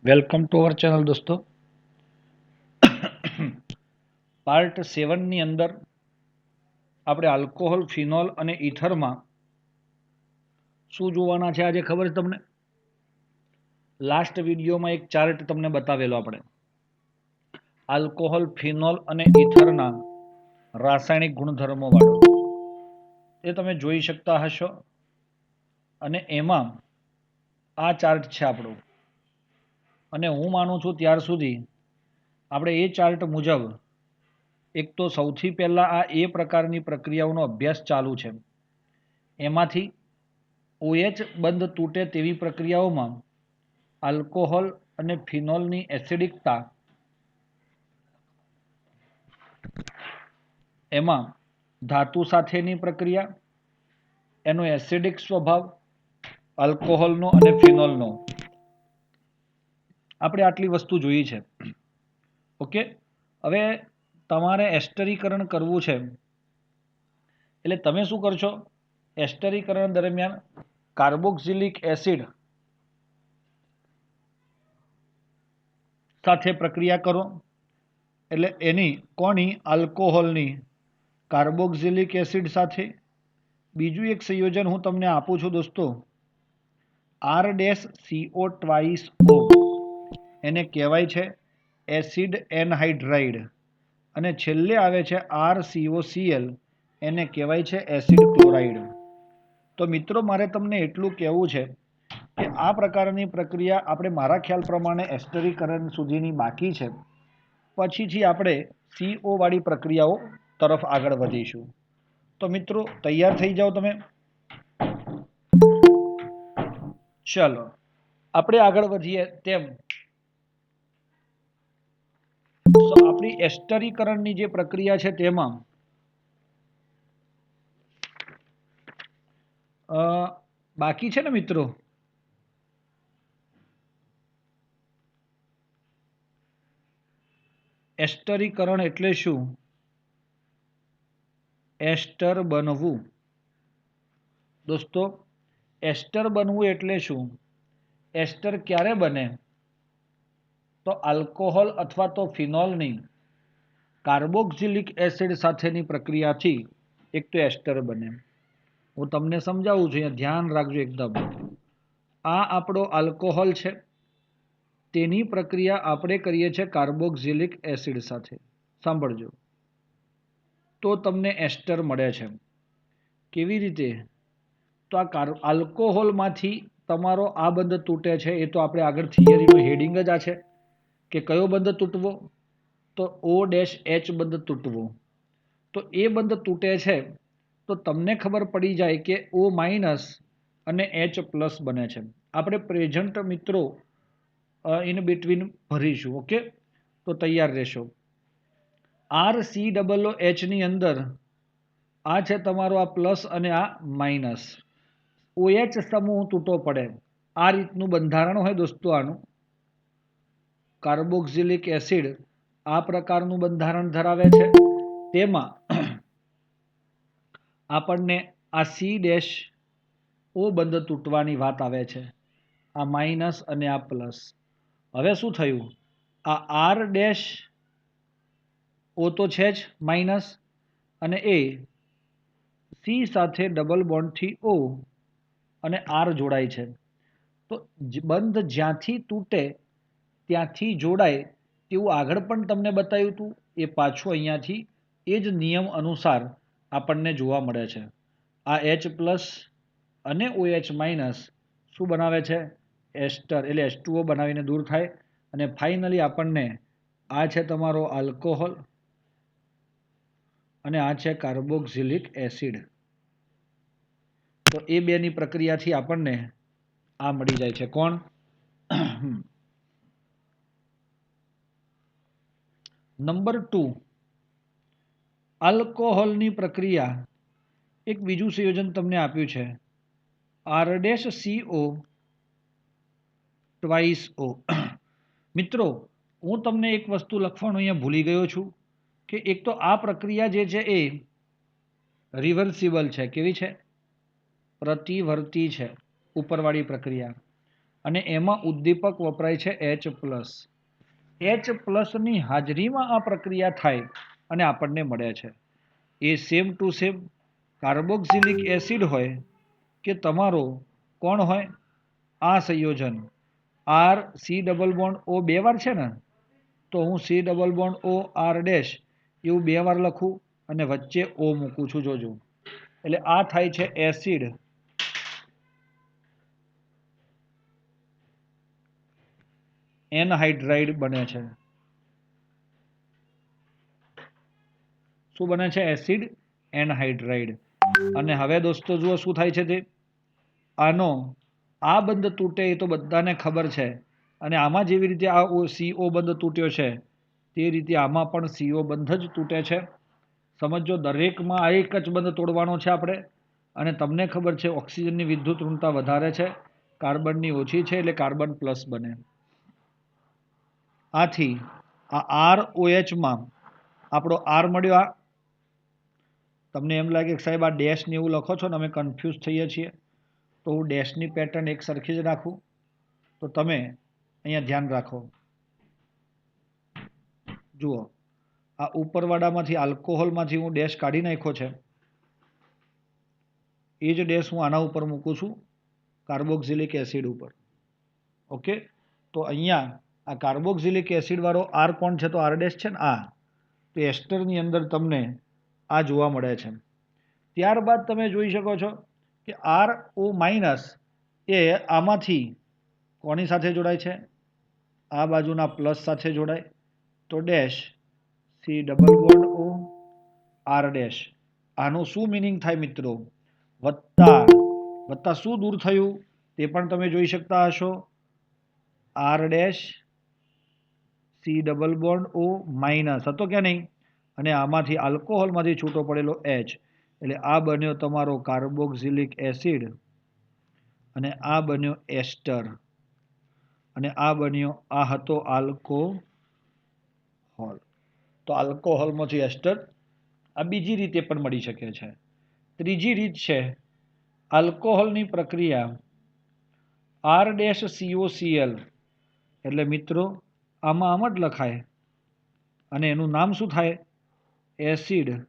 Welcome to our channel દોસ્તો. Part 7 ની અંદર આપણે આલ્કોહોલ, ફિનોલ અને ઇથરમાં શું જોવાના છે આજે ખબર છે તમને? લાસ્ટ વિડીયોમાં એક ચાર્ટ તમને બતાવેલો આપણે આલ્કોહોલ, ફિનોલ અને ઇથરના રાસાયણિક ગુણધર્મો વાળો. એ તમે જોઈ શકતા હશો અને એમાં આ ચાર્ટ છે આપણો. અને હું માનું છું ત્યાર સુધી આપણે એ ચાર્ટ મુજબ એક તો સૌથી પહેલા આ એ પ્રકારની પ્રક્રિયાઓનો અભ્યાસ ચાલુ છે. એમાંથી OH બંધ તૂટે તેવી પ્રક્રિયાઓમાં આલ્કોહોલ અને ફિનોલની એસિડિકતા, એમાં ધાતુ સાથેની પ્રક્રિયા, એનો એસિડિક સ્વભાવ આલ્કોહોલનો અને ફિનોલનો, આપણે આટલી વસ્તુ જોઈ છે. ઓકે, હવે તમારે એસ્ટરીકરણ કરવું છે એટલે તમે શું કરશો? એસ્ટરીકરણ દરમિયાન કાર્બોક્સિલિક એસિડ સાથે પ્રક્રિયા કરો એટલે એની કોની? આલ્કોહોલની કાર્બોક્સિલિક એસિડ સાથે. બીજું એક સંયોજન હું તમને આપું છું દોસ્તો, R-CO2O, એને કહેવાય છે એસિડ એનહાઇડ્રાઇડ. અને છેલ્લે આવે છે RCOCl, એને કહેવાય છે એસિડ ક્લોરાઇડ. તો મિત્રો મારે તમને એટલું કહેવું છે કે આ પ્રકારની પ્રક્રિયા આપણે મારા ખ્યાલ પ્રમાણે એસ્ટરીકરણ સુધીની બાકી છે. પછીથી આપણે CO વાળી પ્રક્રિયાઓ તરફ આગળ વધીશું. તો મિત્રો તૈયાર થઈ જાઓ તમે. ચલો આપણે આગળ વધીએ તેમ આપણી એસ્ટરીકરણની જે પ્રક્રિયા છે તેમાં બાકી છે ને મિત્રો? એસ્ટરીકરણ એટલે શું? એસ્ટર બનવું. દોસ્તો એસ્ટર બનવું એટલે શું? એસ્ટર ક્યારે બને? તો આલ્કોહોલ અથવા તો ફિનોલની કાર્બોક્સિલિક એસિડ સાથેની પ્રક્રિયાથી એક તો એસ્ટર બને. હું તમને સમજાવું છું, અહીંયા ધ્યાન રાખજો એકદમ. આ આપણો આલ્કોહોલ છે, તેની પ્રક્રિયા આપણે કરીએ છીએ કાર્બોક્સિલિક એસિડ સાથે. સાંભળજો, તો તમને એસ્ટર મળે છે. કેવી રીતે? તો આ આલ્કોહોલમાંથી તમારો આ બંધ તૂટે છે. એ તો આપણે આગળ થિયરીનું હેડિંગ જ આ છે કે કયો બંધ તૂટવો? તો OH બંધ તૂટવો. તો એ બંધ તૂટે છે તો તમને ખબર પડી જાય કે O- અને H+ બને છે. આપણે પ્રેઝન્ટ મિત્રો ઇન બિટવીન ભરીશું. ઓકે, તો તૈયાર રહેશો. RCOOH ની અંદર આ છે તમારો આ પ્લસ અને આ માઇનસ. OH સમૂહ તૂટો પડે. આ રીતનું બંધારણ હોય દોસ્તો આનું. કાર્બોક્સિલિક એસિડ આ પ્રકારનું બંધારણ ધરાવે છે. તેમાં આપણને આ C-O બંધ તૂટવાની વાત આવે છે. આ માઇનસ અને આ પ્લસ. હવે શું થયું? આ R-O તો છે જ માઇનસ, અને એ C સાથે ડબલ બોન્ડથી O અને R જોડાય છે. તો બંધ જ્યાંથી તૂટે ત્યાંથી જોડાય તેવું આગળ પણ તમને બતાવ્યું હતું. એ પાછું અહીંયાથી એ જ નિયમ અનુસાર આપણને જોવા મળે છે. આ H+ અને OH- શું બનાવે છે? એસ્ટર, એટલે H2O બનાવીને દૂર થાય. અને ફાઇનલી આપણને આ છે તમારો આલ્કોહોલ અને આ છે કાર્બોક્સિલિક એસિડ. તો એ બેની પ્રક્રિયાથી આપણને આ મળી જાય છે. કોણ? નંબર 2, આલ્કોહોલની પ્રક્રિયા. એક બીજું સંયોજન તમને આપ્યું છે R-CO2O. મિત્રો હું તમને એક વસ્તુ લખવાનું અહીંયા ભૂલી ગયો છું કે એક તો આ પ્રક્રિયા જે છે એ રિવર્સિબલ છે. કેવી છે? પ્રતિવર્તી છે, ઉપરવાળી પ્રક્રિયા. અને એમાં ઉદ્દીપક વપરાય છે H+. H+ ની હાજરીમાં આ પ્રક્રિયા થાય અને આપણને મળે છે. એ same to same carboxylic acid હોય કે તમારો કોણ હોય આ સંયોજન RC⋯O 2 વાર છે ને, તો હું C⋯O R' એવું 2 વાર લખું અને વચ્ચે O મૂકું છું, જોજો. એટલે આ થાય છે એસિડ એનહાઇડ્રાઇડ બને છે. શું બને છે? Acid anhydride. અને હવે દોસ્તો જુઓ શું થાય છે તે આનો આ બંધ તૂટે એ તો બધાને ખબર છે, અને આમાં જેવી રીતે આ CO બંધ તૂટ્યો છે તે રીતે આમાં પણ CO બંધ જ તૂટે છે. સમજો, દરેકમાં આ એક જ બંધ તોડવાનો છે આપણે. અને તમને ખબર છે ઓક્સિજનની વિદ્યુત ઋણતા વધારે છે, કાર્બનની ઓછી છે, એટલે કાર્બન પ્લસ બને. આથી આ ROH માં આપણો R મળ્યો. આ તમને એમ લાગે કે સાહેબ આ ડેશ ને એવું લખો છો ને અમે કન્ફ્યુઝ થઈએ છીએ, તો હું ડેશની પેટર્ન એક સરખી જ રાખું. તો તમે અહીંયા ધ્યાન રાખો, જુઓ આ ઉપરવાળામાંથી આલ્કોહોલમાંથી હું ડેશ કાઢી નાખ્યો છે. એ જ ડેશ હું આના ઉપર મૂકું છું, કાર્બોક્સિલિક એસિડ ઉપર. ઓકે, તો અહીંયા આ કાર્બોક્સિલિક એસિડ વાળો R કોણ છે? તો R' છે ને આ. તો એસ્ટરની અંદર તમને આ જોવા મળે છે. ત્યારબાદ તમે જોઈ શકો છો કે RO- એ આમાંથી કોની સાથે જોડાય છે? આ બાજુના પ્લસ સાથે જોડાય, તો ડેશ C⋯O R'. આનું શું મિનિંગ થાય મિત્રો? વત્તા. વત્તા શું દૂર થયું તે પણ તમે જોઈ શકતા હશો. R' C⋯O- હતો કે નહીં? અને આમાંથી આલ્કોહોલમાંથી છૂટો પડેલો H, એટલે આ બન્યો તમારો કાર્બોક્સિલિક એસિડ, અને આ બન્યો એસ્ટર, અને આ બન્યો આ હતો આલ્કોહોલ. તો આલ્કોહોલમાંથી એસ્ટર આ બીજી રીતે પણ મળી શકે છે. ત્રીજી રીત છે આલ્કોહોલની પ્રક્રિયા R'⋅COCl, એટલે મિત્રો આમાં આમ જ લખાય અને એનું નામ શું થાય? Acid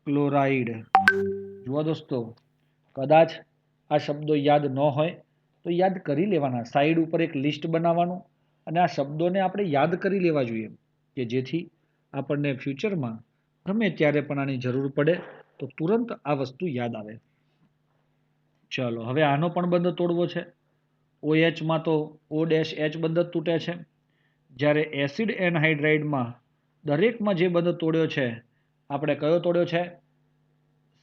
chloride. જુઓ દોસ્તો, કદાચ આ શબ્દો યાદ ન હોય તો યાદ કરી લેવાના. સાઈડ ઉપર એક લિસ્ટ બનાવવાનું અને આ શબ્દોને આપણે યાદ કરી લેવા જોઈએ, કે જેથી આપણને ફ્યુચરમાં ગમે ત્યારે પણ આની જરૂર પડે તો તુરંત આ વસ્તુ યાદ આવે. ચલો, હવે આનો પણ બંધ તોડવો છે. OH માં તો O' H બંધ જ તૂટે છે, જ્યારે એસિડ એનહાઇડ્રાઇડમાં દરેકમાં જે બંધ તોડ્યો છે આપણે કયો તોડ્યો છે?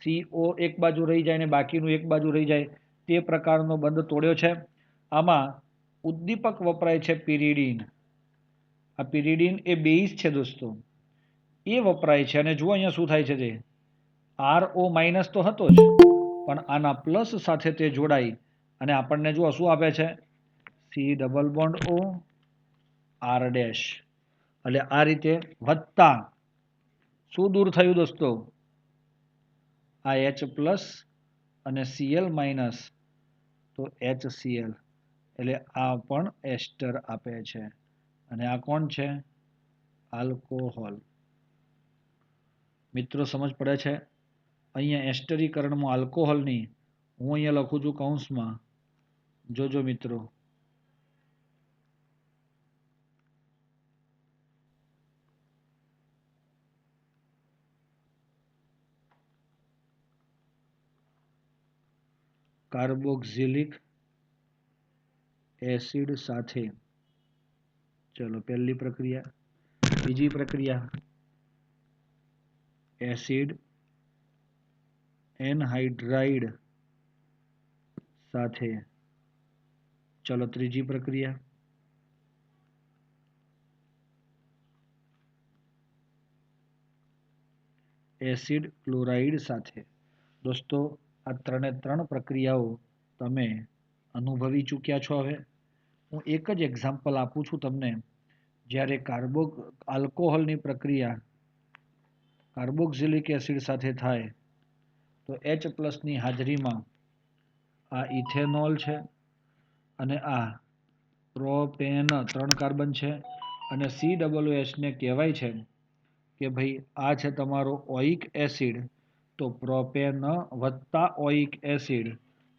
CO એક બાજુ રહી જાય ને બાકીનું એક બાજુ રહી જાય તે પ્રકારનો બંધ તોડ્યો છે. આમાં ઉદ્દીપક વપરાય છે પિરિડીન. આ પિરિડીન એ બેઝ છે દોસ્તો, એ વપરાય છે. અને જુઓ અહીંયા શું થાય છે, તે RO- તો હતો જ, પણ આના પ્લસ સાથે તે જોડાઈ અને આપણને જુઓ શું આપે છે? C⋯O R'. એટલે આ રીતે વત્તા શું દૂર થયું દોસ્તો? આ H+ અને Cl- તો HCl, એટલે આ પણ એસ્ટર આપે છે. અને આ કોણ છે? આલ્કોહોલ. મિત્રો સમજ પડે છે? અહીંયા એસ્ટરીકરણમાં આલ્કોહોલની હું અહીંયા લખું છું કૌંસમાં, જોજો મિત્રો. કાર્બોક્સિલિક એસિડ સાથે, ચલો પહેલી પ્રક્રિયા. બીજી પ્રક્રિયા એસિડ એનહાઇડ્રાઇડ સાથે, ચલો ત્રીજી પ્રક્રિયા એસિડ ક્લોરાઇડ સાથે. દોસ્તો, આ ત્રણે ત્રણ પ્રક્રિયાઓ તમે અનુભવી ચૂક્યા છો. હવે હું એક જ એક્ઝામ્પલ આપું છું તમને. જ્યારે આલ્કોહોલની પ્રક્રિયા કાર્બોક્સિલિક એસિડ સાથે થાય તો H+ ની હાજરીમાં આ ઇથેનોલ છે, અને આ પ્રોપેન 3 કાર્બન છે અને COOH ને કહેવાય છે કે ભાઈ આ છે તમારો ઓઇક એસિડ. તો પ્રોપેન વત્તા ઓઇક એસિડ,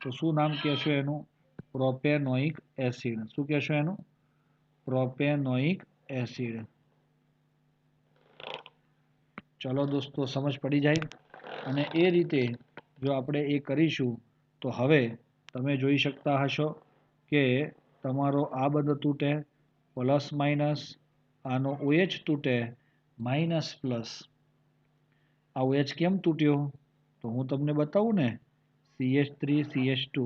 તો શું નામ કહેશો એનું? Propanoic acid. શું કહેશો એનું? Propanoic acid. ચલો દોસ્તો, સમજ પડી જાય. અને એ રીતે જો આપણે એ કરીશું તો હવે તમે જોઈ શકતા હશો કે તમારો આ બંધ તૂટે, પ્લસ માઇનસ, આનો OH તૂટે, માઇનસ પ્લસ. આ OH કેમ તૂટ્યો? તો હું તમને બતાવું ને. CH3 CH2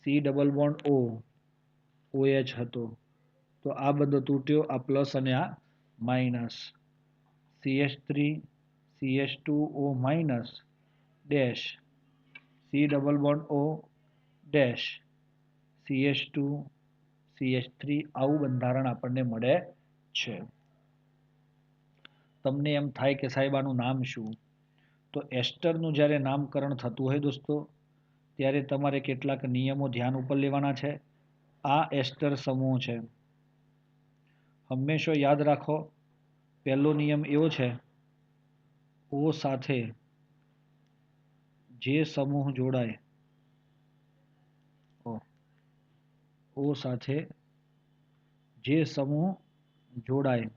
C double bond O OH હતો, તો આ બધો તૂટ્યો, આ પ્લસ અને આ minus. CH3 CH2O minus dash C double bond O dash CH2 CH3, આવું બંધારણ આપણને મળે છે. તમને એમ થાય કે સાહેબ આનું નામ શું? તો એસ્ટરનું જ્યારે નામકરણ થતું હોય દોસ્તો, ત્યારે તમારે કેટલાક નિયમો ધ્યાન ઉપર લેવાના છે. આ એસ્ટર સમૂહ છે. હંમેશા યાદ રાખો, પહેલો નિયમ એવો છે, O સાથે જે સમૂહ જોડાય, O સાથે જે સમૂહ જોડાય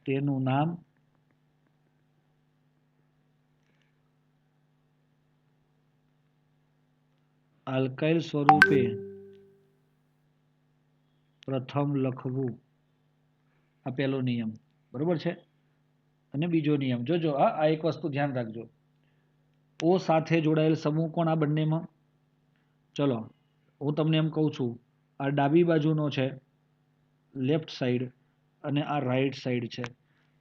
તેનું નામ આલ્કાઇલ સ્વરૂપે પ્રથમ લખવું. આ પહેલો નિયમ, બરોબર છે. અને બીજો નિયમ જોજો, આ એક વસ્તુ ધ્યાન રાખજો. O સાથે જોડાયેલ સમૂહ કોણ આ બંનેમાં? ચલો હું તમને એમ કહું છું, આ ડાબી બાજુનો છે લેફ્ટ સાઈડ અને આ રાઈટ સાઈડ છે.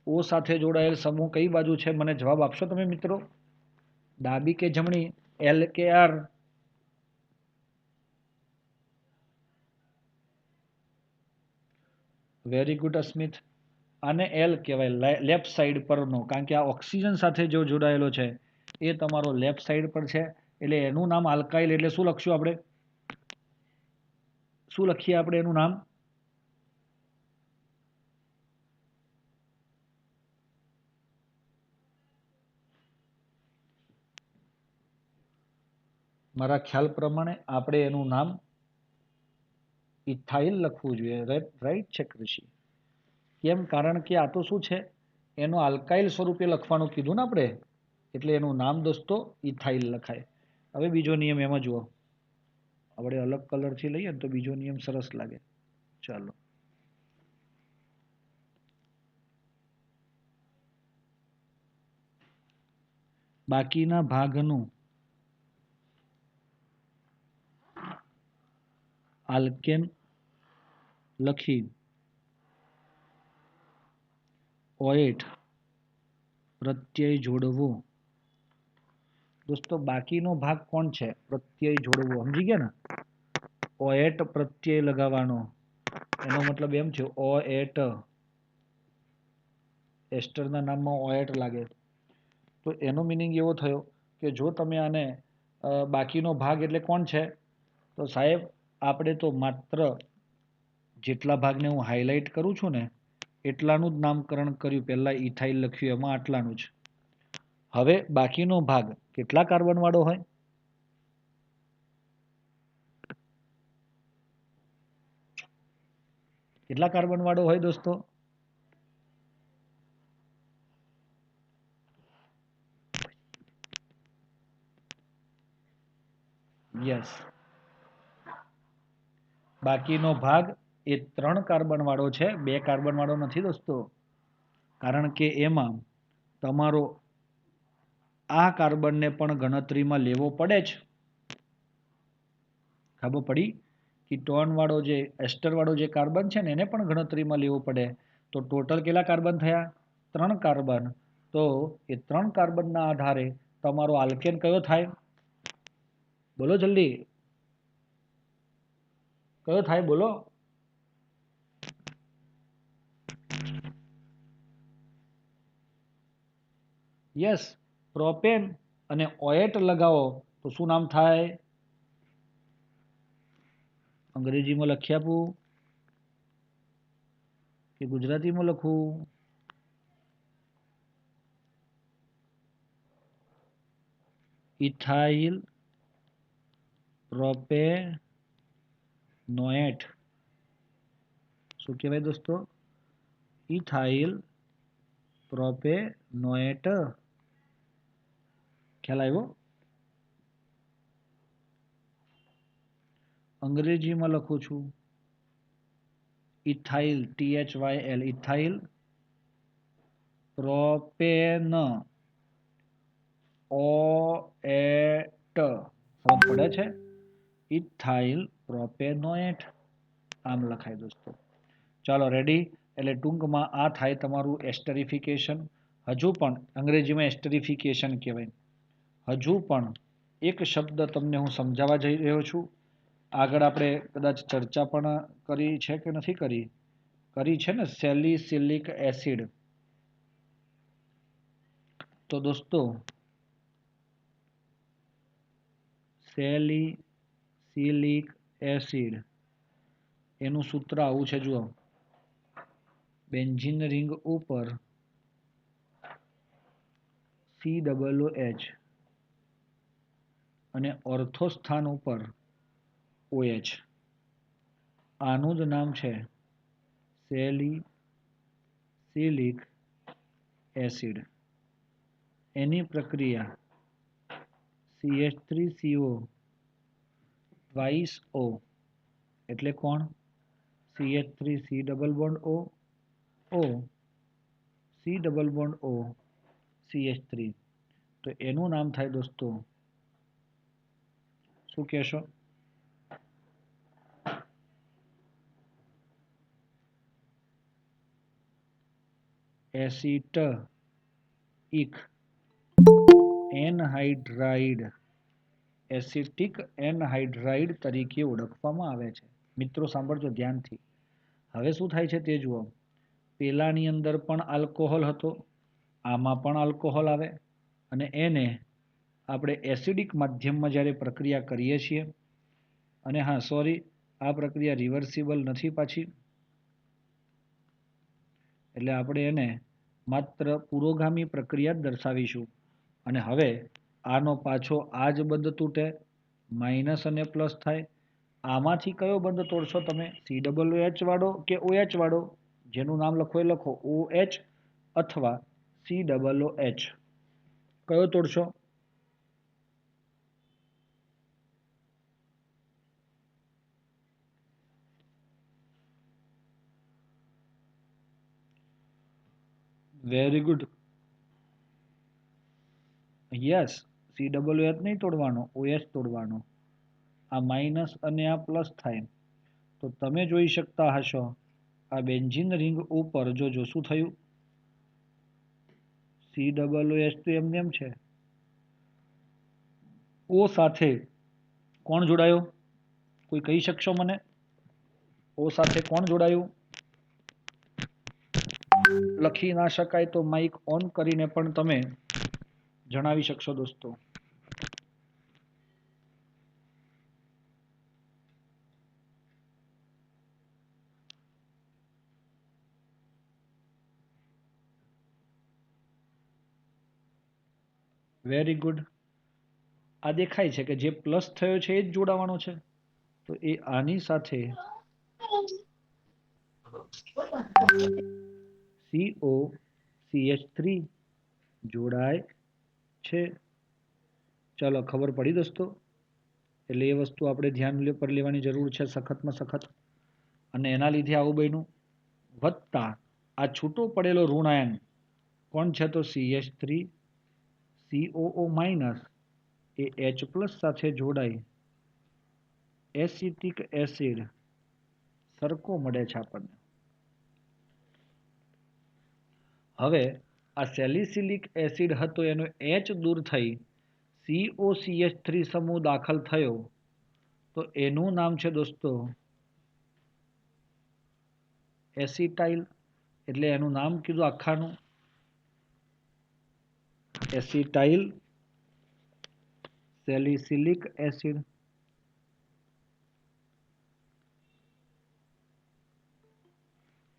O સાથે જોડાયેલ સમૂહ કઈ બાજુ છે? મને જવાબ આપશો તમે મિત્રો? ડાબી કે જમણી? L કે R? Very good અસ્મિત. આને L કહેવાય, લેફ્ટ સાઈડ પરનો, કારણ કે આ ઓક્સિજન સાથે જો જોડાયેલો છે એ તમારો લેફ્ટ સાઈડ પર છે, એટલે એનું નામ આલ્કાઇલ. એટલે શું લખશું આપણે? શું લખીએ આપણે એનું નામ? મારા ખ્યાલ પ્રમાણે આપણે એનું નામ ઇથાઇલ લખવું જોઈએ. રાઈટ છે કૃષિ? કેમ? કારણ કે આ તો શું છે, એનો આલ્કાઇલ સ્વરૂપે લખવાનું કીધું ને આપણે, એટલે એનું નામ દોસ્તો ઇથાઇલ લખાય. હવે બીજો નિયમ એમાં જુઓ, આપણે અલગ કલરથી લઈએ ને તો બીજો નિયમ સરસ લાગે. ચાલો, બાકીના ભાગનું આલ્કેન લખી OH પ્રત્યય જોડવો. દોસ્તો બાકીનો ભાગ કોણ છે? પ્રત્યય જોડવો. સમજી ગયા ને? OH પ્રત્યય લગાવવાનો, એનો મતલબ એમ છે OH, એસ્ટરના નામમાં OH લાગે, તો એનો મિનિંગ એવો થયો કે જો તમે આને બાકીનો ભાગ એટલે કોણ છે? તો સાહેબ આપણે તો માત્ર જેટલા ભાગને હું હાઇલાઇટ કરું છું ને એટલાનું જ નામકરણ કર્યું. પહેલા ઇથાઇલ લખ્યું એમાં આટલાનું જ. હવે બાકીનો ભાગ કેટલા કાર્બન વાળો હોય? કેટલા કાર્બન વાળો હોય દોસ્તો? યસ, બાકીનો ભાગ એ 3 કાર્બન વાળો છે, 2 કાર્બન વાળો નથી દોસ્તો. કારણ કે એમાં તમારો આ કાર્બનને પણ ગણતરીમાં લેવો પડે જ. ખબર પડી? કીટોન વાળો જે એસ્ટર વાળો જે કાર્બન છે ને એને પણ ગણતરીમાં લેવો પડે. તો ટોટલ કેટલા કાર્બન થયા? 3 કાર્બન. તો એ 3 કાર્બનના આધારે તમારો આલ્કેન કયો થાય? બોલો જલ્દી, કયો થાય? બોલો. યસ, પ્રોપેન અને ઓએટ લગાવો તો શું નામ થાય? અંગ્રેજીમાં લખી આપું કે ગુજરાતીમાં લખું? ઇથાઇલ પ્રોપેનોએટ. શું કહેવાય દોસ્તો? ઇથાઇલ પ્રોપેનોએટ. ખ્યાલ આવ્યો? અંગ્રેજીમાં લખું છું ઇથાઇલ, THYL, ઇથાઇલ પ્રોપેન ઓએટ. સમજ પડે છે? ઇથાઇલ પ્રોપેનોએટ આમ લખાય દોસ્તો. ચાલો રેડી. એટલે ટૂંકમાં આ થાય તમારું એસ્ટરિફિકેશન. હજુ પણ અંગ્રેજીમાં એસ્ટરિફિકેશન કહેવાય. હજુ પણ એક શબ્દ તમને હું સમજાવવા જઈ રહ્યો છું. આગળ આપણે કદાચ ચર્ચા પણ કરી છે કે નથી કરી? કરી છે ને, સેલિસિલિક એસિડ. તો દોસ્તો સેલિસિલિક એસિડ એનું સૂત્ર આવું છે, જુઓ. બેન્ઝીન રિંગ ઉપર COOH અને ઓર્થો સ્થાન ઉપર OH. આનું જ નામ છે સેલિસિલિક એસિડ. એની પ્રક્રિયા CH3CO ટ્વાઇસ O એટલે કોણ? CH3 C double bond O O C double bond O CH3. તો એનું નામ થાય દોસ્તો, શું કહેશો? Acetic anhydride. એસિટિક એનહાઇડ્રાઇડ તરીકે ઓળખવામાં આવે છે. મિત્રો સાંભળજો ધ્યાનથી. હવે શું થાય છે તે જુઓ. પેલાની અંદર પણ આલ્કોહોલ હતો, આમાં પણ આલ્કોહોલ આવે, અને એને આપણે એસિડિક માધ્યમમાં જ્યારે પ્રક્રિયા કરીએ છીએ, અને હા સોરી, આ પ્રક્રિયા રિવર્સિબલ નથી પાછી, એટલે આપણે એને માત્ર પુરોગામી પ્રક્રિયા જ દર્શાવીશું. અને હવે આનો પાછો આ જ બંધ તૂટે, માઇનસ અને પ્લસ થાય. આમાંથી કયો બંધ તોડશો તમે? COOH વાળો કે OH વાળો? જેનું નામ લખો એ લખો, OH અથવા COOH. કયો તોડશો? Very good. યસ, COOH નહીં તોડવાનો, OH તોડવાનો. આ માઇનસ અને આ પ્લસ થાય. તો તમે જોઈ શકતા હશો આ બેન્ઝીન રિંગ ઉપર જો શું થયું? COOH તો એમને એમ છે. O સાથે કોણ જોડાયો? કોઈ કહી શકશો મને? O સાથે કોણ જોડાયું? લખી ના શકાય તો માઇક ઓન કરીને પણ તમે જણાવી શકશો દોસ્તો. Very good. આ દેખાય છે કે જે પ્લસ થયો છે એ જ જોડાવાનો છે. તો એ આની સાથે COCH3 જોડાય છે. ચાલો ખબર પડી દોસ્તો? એટલે એ વસ્તુ આપણે ધ્યાન પર લેવાની જરૂર છે, સખતમાં સખત. અને એના લીધે આવું બન્યું. વત્તા આ છૂટો પડેલો ઋણાયન કોણ છે? તો CH3 COO માઇનસ એ H પ્લસ સાથે જોડાઈ એસિટિક એસિડ સરખો મળે છે આપણને. હવે આ સેલિસિલિક એસિડ હતો એનો H દૂર થઈ COCH3 સમૂહ દાખલ થયો, તો એનું નામ છે દોસ્તો એસિટાઇલ. એટલે એનું નામ કીધું આખાનું એસિટાઇલ સેલિસિલિક એસિડ.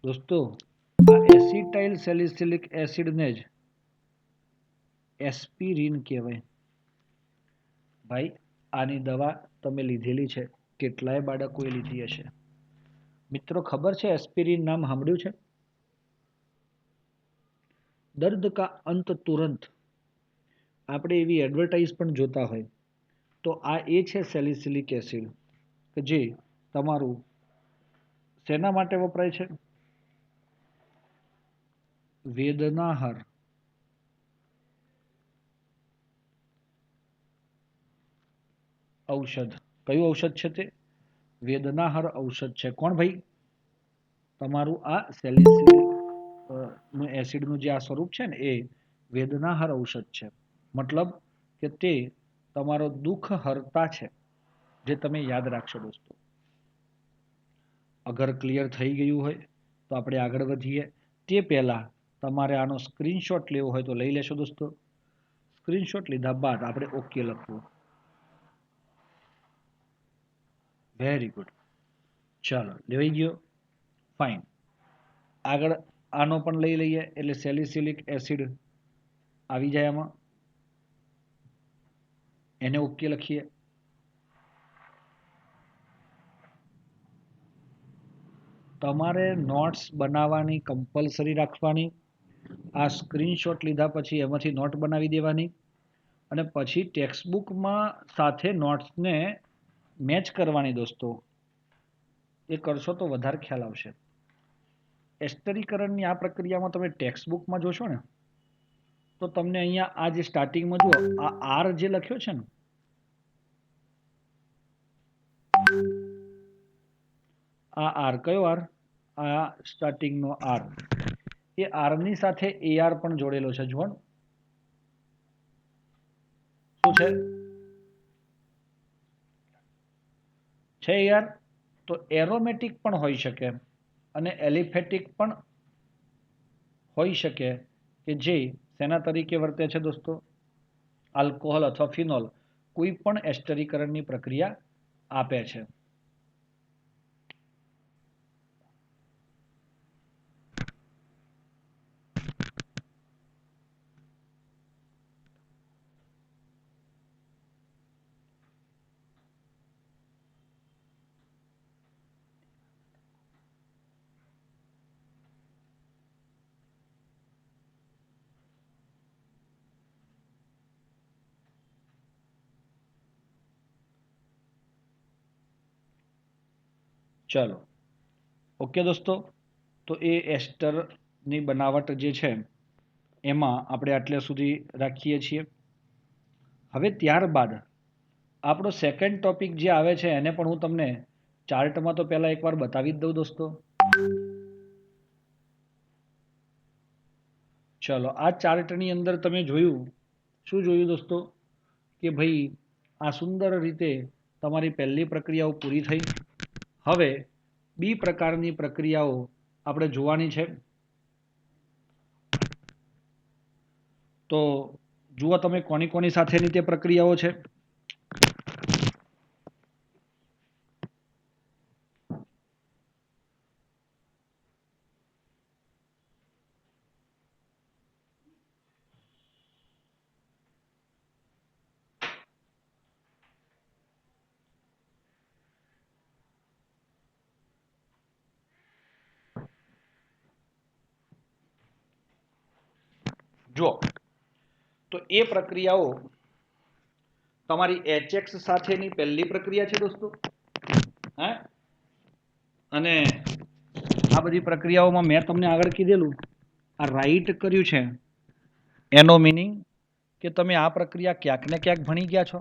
દોસ્તો આ એસિટાઇલ સેલિસિલિક એસિડને જ એસ્પિરિન કહેવાય. ભાઈ આની દવા તમે લીધેલી છે, કેટલાય બાળકોએ લીધી હશે. મિત્રો ખબર છે એસ્પિરિન નામ સાંભળ્યું છે? દર્દ કા અંત તુરંત આપણે એવી એડવર્ટાઇઝ પણ જોતા હોય તો આ એ છે સેલિસિલિક એસિડ કે જે તમારું શેના માટે વપરાય છે? વેદનાહાર ઔષધ. કયું ઔષધ છે તે? વેદનાહાર ઔષધ છે. કોણ ભાઈ? તમારું આ સેલિસિલિક એસિડનું જે આ સ્વરૂપ છે ને એ વેદનાહાર ઔષધ છે. મતલબ કે તે તમારો દુઃખ હરતા છે, જે તમે યાદ રાખશો દોસ્તો. અગર ક્લિયર થઈ ગયું હોય તો આપણે આગળ વધીએ તે પહેલા તમારે આનો સ્ક્રીનશોટ લેવો હોય તો લઈ લેશો દોસ્તો. સ્ક્રીનશોટ લીધા બાદ આપણે ઓકે લખવું. Very good. ચાલો લેવાઈ ગયો. ફાઇન. આગળ આનો પણ લઈ લઈએ એટલે સેલિસિલિક એસિડ આવી જાય આમાં. એને ઓકે લખીએ. તમારે નોટ્સ બનાવવાની કમ્પલસરી રાખવાની. આ સ્ક્રીનશોટ લીધા પછી એમાંથી નોટ બનાવી દેવાની અને પછી ટેક્સ્ટબુકમાં સાથે નોટ્સને મેચ કરવાની દોસ્તો. એ કરશો તો વધારે ખ્યાલ આવશે. એસ્ટરીકરણની આ પ્રક્રિયામાં તમે ટેક્સ્ટબુકમાં જોશો ને તો તમને અહીંયા આ જે સ્ટાર્ટિંગમાં જુઓ આ આર જે લખ્યો છે ને આ આર કયો આર? આ સ્ટાર્ટિંગનો આર. એ આરની સાથે એઆર પણ જોડેલો છે. જુઓ શું છે? છે યાર. તો એરોમેટિક પણ હોઈ શકે અને એલિફેટિક પણ હોઈ શકે કે જે શેના તરીકે વર્તે છે દોસ્તો? આલ્કોહોલ અથવા ફિનોલ કોઈ પણ એસ્ટરીકરણની પ્રક્રિયા આપે છે. ચલો ઓકે દોસ્તો. તો એ એસ્ટરની બનાવટ જે છે એમાં આપણે આટલે સુધી રાખીએ છીએ. હવે ત્યારબાદ આપણો સેકન્ડ ટોપિક જે આવે છે એને પણ હું તમને ચાર્ટમાં તો પહેલા એકવાર બતાવી જ દઉં દોસ્તો. ચલો આ ચાર્ટની અંદર તમે જોયું, શું જોયું દોસ્તો? કે ભાઈ આ સુંદર રીતે તમારી પહેલી પ્રક્રિયાઓ પૂરી થઈ. હવે બી પ્રકારની પ્રક્રિયાઓ આપણે જોવાની છે. તો જુઓ તમે કોની કોની સાથેની તે પ્રક્રિયાઓ છે. જુઓ તો એ પ્રક્રિયાઓ તમારી HX સાથેની પહેલી પ્રક્રિયા છે દોસ્તો. હે અને આ બધી પ્રક્રિયાઓમાં મેં તમને આગળ કીધેલું આ રાઈટ કર્યું છે એનો મીનિંગ કે તમે આ પ્રક્રિયા ક્યાંક ને ક્યાંક ભણી ગયા છો.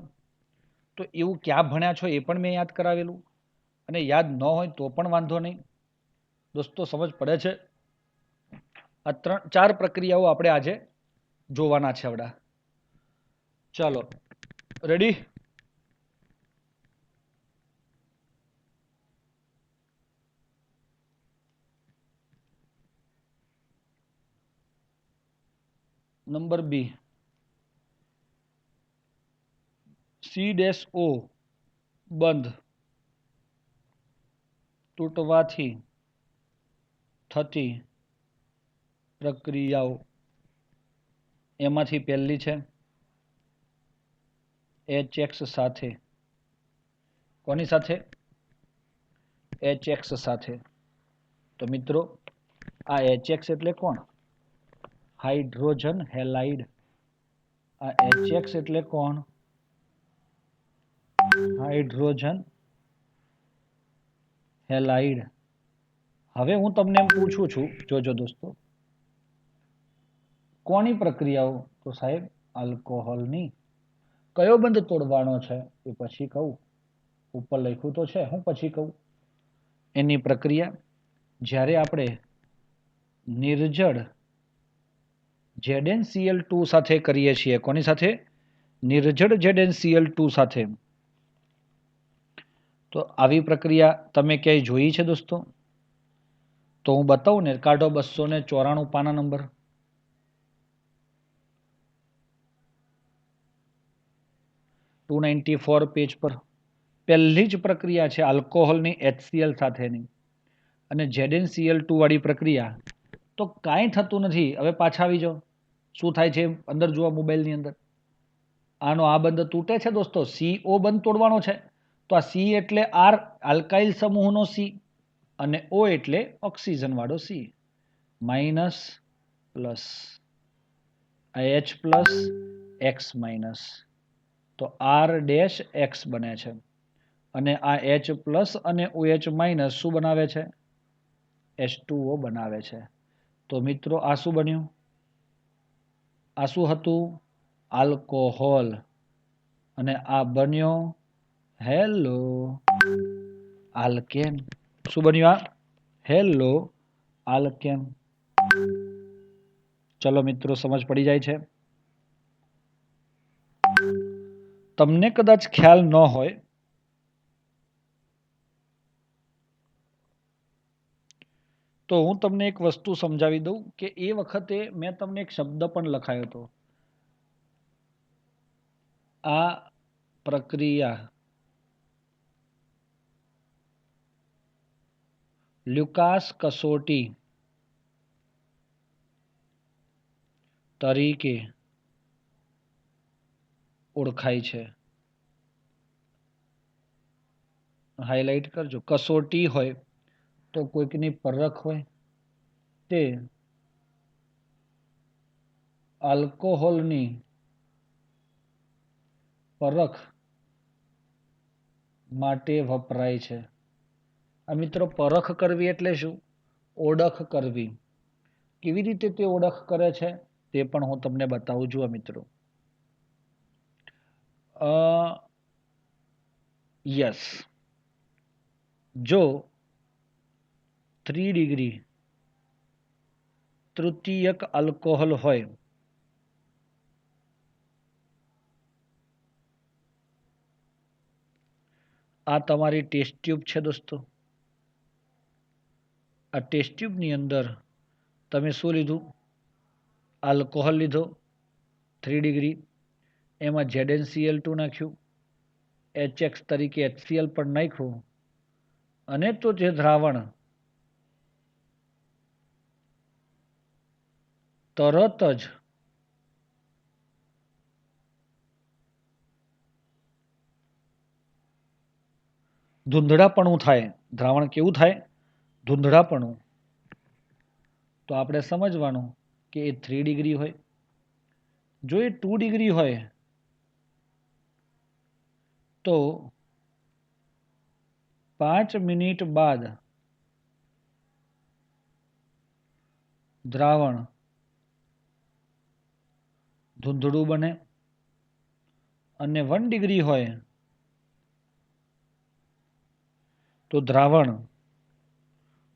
તો એવું ક્યાં ભણ્યા છો એ પણ મેં યાદ કરાવેલું અને યાદ ન હોય તો પણ વાંધો નહીં દોસ્તો. સમજ પડે છે? આ 4 પ્રક્રિયાઓ આપણે આજે જોવાના છે. આવડા ચાલો રેડી? નંબર બી C-O બંધ તૂટવાથી થતી પ્રક્રિયાઓ એમાંથી પહેલી છે HX સાથે. કોની સાથે? HX સાથે. તો મિત્રો આ HX એટલે કોણ? Hydrogen halide. આ HX એટલે કોણ? Hydrogen halide. હવે હું તમને એમ પૂછું છું, જોજો દોસ્તો, કોની પ્રક્રિયાઓ? તો સાહેબ આલ્કોહોલની. કયો બંધ તોડવાનો છે એ પછી કહું. ઉપર લખ્યું તો છે, હું પછી કહું. એની પ્રક્રિયા જ્યારે આપણે નિર્જળ ZnCl2 સાથે કરીએ છીએ. કોની સાથે? નિર્જળ ZnCl2 સાથે. તો આવી પ્રક્રિયા તમે ક્યાંય જોઈ છે દોસ્તો? તો હું બતાવું ને, કાઢો 294 પાના નંબર. પેજ પર પહેલી જ પ્રક્રિયા છે આલ્કોહોલની HCl સાથેની, અને ZnCl2 વાળી પ્રક્રિયા. તો કાંઈ થતું નથી. હવે પાછા આવી જાઓ. શું થાય છે અંદર જુઓ મોબાઈલની અંદર. આનો આ બંધ તૂટે છે દોસ્તો. CO બંધ તોડવાનો છે. તો આ C એટલે R આલ્કાઇલ સમૂહનો C, અને O એટલે ઓક્સિજન વાળો C. માઇનસ પ્લસ આ H પ્લસ X માઇનસ. તો R-X બને છે. અને આ H પ્લસ અને OH માઇનસ શું બનાવે છે? H2O બનાવે છે. તો મિત્રો આ શું બન્યું? આ શું હતું? આલ્કોહોલ. અને આ બન્યો હેલો આલ્કેન. શું બન્યું? આ હેલો આલ્કેન. ચલો મિત્રો, સમજ પડી જાય છે? તમને કદાચ ખ્યાલ ન હોય તો હું તમને એક વસ્તુ સમજાવી દઉં કે એ વખતે મેં તમને એક શબ્દ પણ લખાયો હતો. આ પ્રક્રિયા લ્યુકાસ કસોટી તરીકે ઓળખાય છે. હાઇલાઇટ કરજો. કસોટી હોય તો કોઈકની પરખ હોય. તે આલ્કોહોલની પરખ માટે વપરાય છે. આ મિત્રો પરખ કરવી એટલે શું? ઓળખ કરવી. કેવી રીતે તે ઓળખ કરે છે તે પણ હું તમને બતાવું છું મિત્રો. યસ, જો 3 ડિગ્રી તૃતીયક આલ્કોહોલ હોય આ તમારી ટેસ્ટ ટ્યુબ છે દોસ્તો. આ ટેસ્ટ ટ્યુબની અંદર તમે શું લીધું? આલ્કોહોલ લીધો 3 ડિગ્રી. એમાં ZnCl2 નાખ્યું, HX તરીકે HCl પણ નાખ્યું, અને તો જે દ્રાવણ તરત જ ધૂંધળાપણું થાય. દ્રાવણ કેવું થાય? ધૂંધળાપણું. તો આપણે સમજવાનું કે એ 3 ડિગ્રી હોય. જો એ 2 ડિગ્રી હોય તો 5 મિનિટ બાદ દ્રાવણ ધૂંધળું બને. અને 1 ડિગ્રી હોય તો દ્રાવણ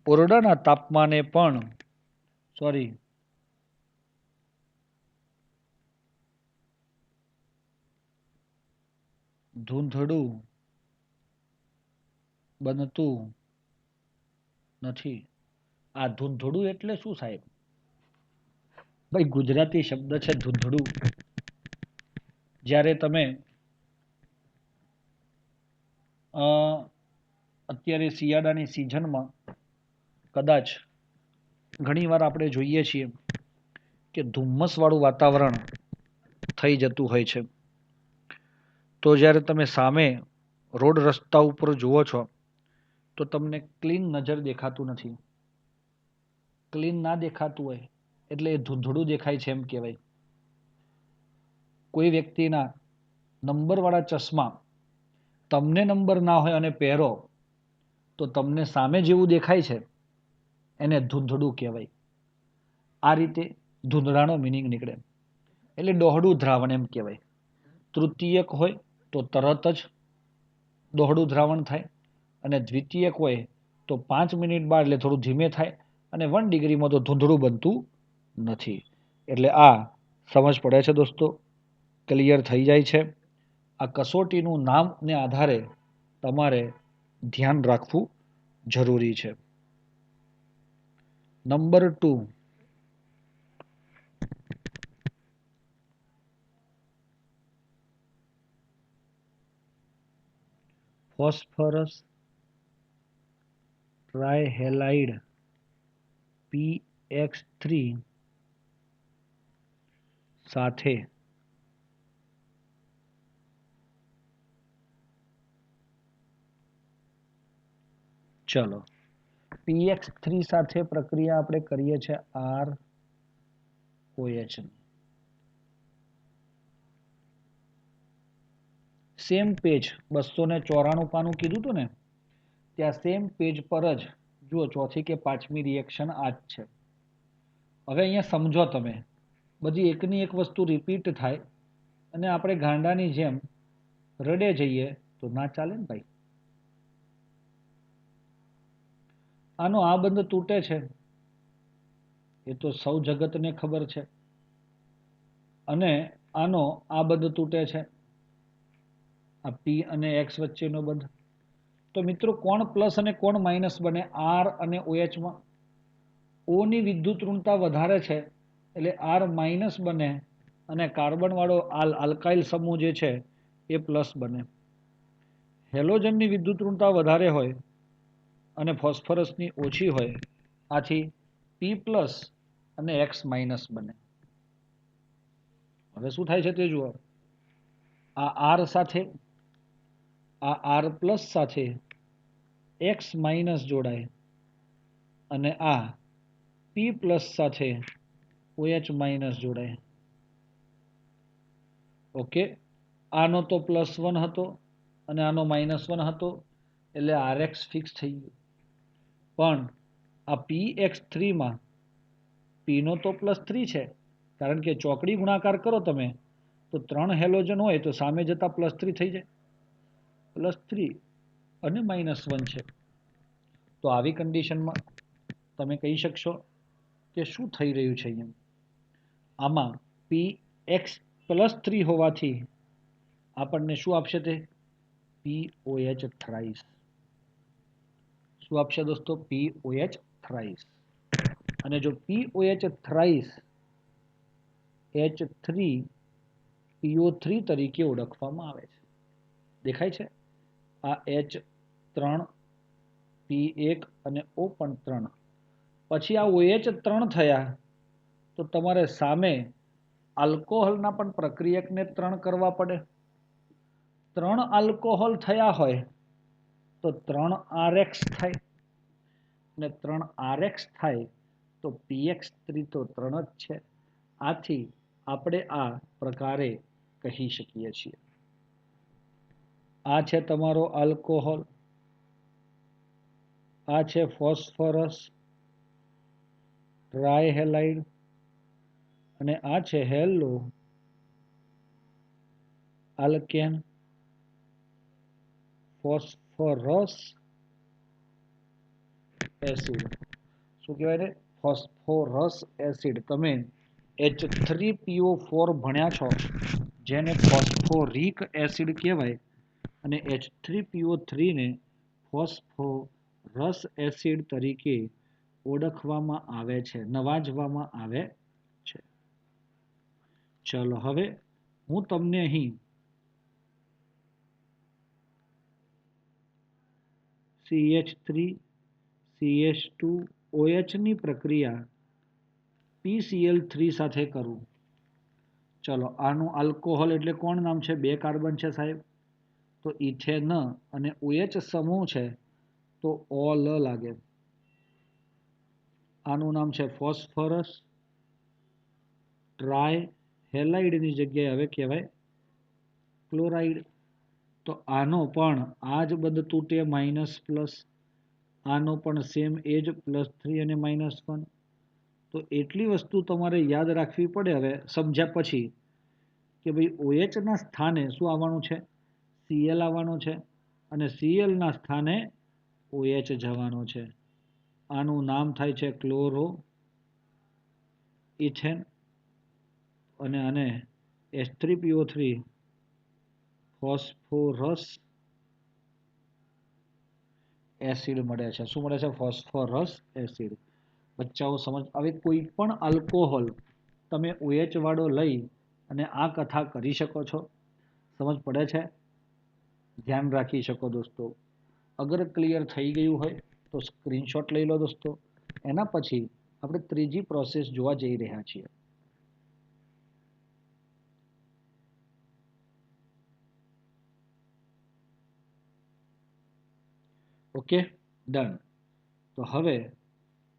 ઓરડાના તાપમાને પણ ધૂંધળું બનતું નથી. આ ધૂંધળું એટલે શું સાહેબ? ભાઈ ગુજરાતી શબ્દ છે ધૂંધળું. જ્યારે તમે અત્યારે શિયાળાની સિઝનમાં કદાચ ઘણીવાર આપણે જોઈએ છીએ કે ધુમ્મસવાળું વાતાવરણ થઈ જતું હોય છે. તો જ્યારે તમે સામે રોડ રસ્તા ઉપર જુઓ છો તો તમને ક્લીન નજર દેખાતું નથી. ક્લીન ના દેખાતું હોય એટલે એ ધૂંધળું દેખાય છે એમ કહેવાય. કોઈ વ્યક્તિના નંબરવાળા ચશ્મા તમને નંબર ના હોય અને પહેરો તો તમને સામે જેવું દેખાય છે એને ધૂંધળું કહેવાય. આ રીતે ધૂંધળાનો મિનિંગ નીકળે એટલે ડોહળું દ્રાવણ એમ કહેવાય. તૃતીયક હોય તો તરત જ ડોહળું દ્રાવણ થાય અને દ્વિતીયક હોય તો 5 મિનિટ બાદ એટલે થોડું ધીમે થાય અને 1 ડિગ્રીમાં તો ધૂંધળું બનતું નથી. એટલે આ સમજ પડે છે દોસ્તો, ક્લિયર થઈ જાય છે. આ કસોટીનું નામને આધારે તમારે ધ્યાન રાખવું જરૂરી છે. નંબર 2, ફોસ્ફરસ ટ્રાયહેલાઇડ PX3 સાથે ચલો PX3 સાથે પ્રક્રિયા આપણે કરીએ છીએ ROH. સેમ પેજ 294 પાનું કીધું હતું ને, ત્યાં સેમ પેજ પર જ જુઓ ચોથી કે પાંચમી રિએક્શન આ જ છે. હવે અહીંયા સમજો તમે, બધી એકની એક વસ્તુ રિપીટ થાય અને આપણે ગાંડાની જેમ રડે જઈએ તો ના ચાલે ને ભાઈ. આનો આ બંધ તૂટે છે એ તો સૌ જગતને ખબર છે, અને આનો આ બંધ તૂટે છે, આ P અને X વચ્ચેનો બંધ. તો મિત્રો કોણ પ્લસ અને કોણ માઇનસ બને R અને OH માં? O ની વિદ્યુત ઋણતા વધારે છે એટલે R માઇનસ બને અને કાર્બન વાળો આલ્કાઇલ સમૂહ જે છે એ પ્લસ બને. હેલોજનની વિદ્યુત ઋણતા વધારે હોય અને ફોસ્ફરસની ઓછી હોય, આથી P પ્લસ અને X માઇનસ બને. હવે શું થાય છે તે જુઓ. આ R સાથે આ R પ્લસ સાથે X માઇનસ જોડાય અને આ P પ્લસ સાથે OH માઇનસ જોડાય. ઓકે, આનો તો +1 હતો અને આનો -1 હતો એટલે RX ફિક્સ થઈ ગયું. પણ આ PX3માં P નો તો +3 છે, કારણ કે ચોકડી ગુણાકાર કરો તમે તો 3 હેલોજન હોય તો સામે જતા +3 થઈ જાય. +3 અને -1 છે. તો આવી કન્ડિશનમાં તમે કહી શકશો કે શું થઈ રહ્યું છે અહીંયા? આમાં PX +3 હોવાથી આપણને શું આપશે તે? POH thrice. શું આપશે દોસ્તો? POH thrice. અને જો POH થ્રાઇસ H3PO3 તરીકે ઓળખવામાં આવે છે. દેખાય છે? આ H3 P1 અને O પણ 3. પછી આ OH3 થયા તો તમારે સામે આલ્કોહોલના પણ પ્રક્રિયકને 3 કરવા પડે. 3 આલ્કોહોલ થયા હોય તો 3 RX થાય અને 3 RX થાય તો PX3 તો 3 જ છે. આથી આપણે આ પ્રકારે કહી શકીએ છીએ. આ છે તમારો આલ્કોહોલ, આ છે ફોસ્ફરસ ટ્રાયહેલાઇડ અને આ છે હેલો આલ્કેન ફોસ્ફરસ એસિડ. શું કહેવાય છે? ફોસ્ફોરસ એસિડ. તમે H3PO4 ભણ્યા છો, જેને ફોસ્ફોરિક એસિડ કહેવાય, અને H3PO3 ને ફોસ્ફોરસ એસિડ તરીકે ઓળખવામાં આવે છે, નવાજવામાં આવે છે. ચલો હવે હું તમને અહીં CH3 CH2 OH ની પ્રક્રિયા PCl3 સાથે કરું. ચલો આનું આલ્કોહોલ એટલે કોણ નામ છે? 2 કાર્બન છે સાહેબ, તો ઇથેન અને OH સમૂહ છે તો ઓલ લાગે. આનું નામ છે ફોસ્ફરસ. ટ્રાય હેલાઇડની જગ્યાએ હવે કહેવાય ક્લોરાઇડ. તો આનો પણ આ જ બધ તૂટે માઇનસ પ્લસ, આનો પણ સેમ એજ +3 અને -1. તો એટલી વસ્તુ તમારે યાદ રાખવી પડે હવે સમજ્યા પછી કે ભાઈ OH ના સ્થાને શું આવવાનું છે? Cl આવવાનું છે અને Cl ના સ્થાને OH જવાનો છે. આનું નામ થાય છે ક્લોરો ઇથેન અને આને H3PO3 ફોસ્ફોરસ એસિડ મળે છે. શું મળે છે? ફોસ્ફોરસ એસિડ. બચ્ચાઓ સમજ. હવે કોઈ પણ આલ્કોહોલ તમે OH વાળો લઈ અને આ કથા કરી શકો છો? સમજ પડે છે? ધ્યાન રાખી શકો દોસ્તો. અગર ક્લિયર થઈ ગયું હોય તો સ્ક્રીનશોટ લઈ લો દોસ્તો. એના પછી આપણે ત્રીજી પ્રોસેસ જોવા જઈ રહ્યા છીએ. Okay, done. તો હવે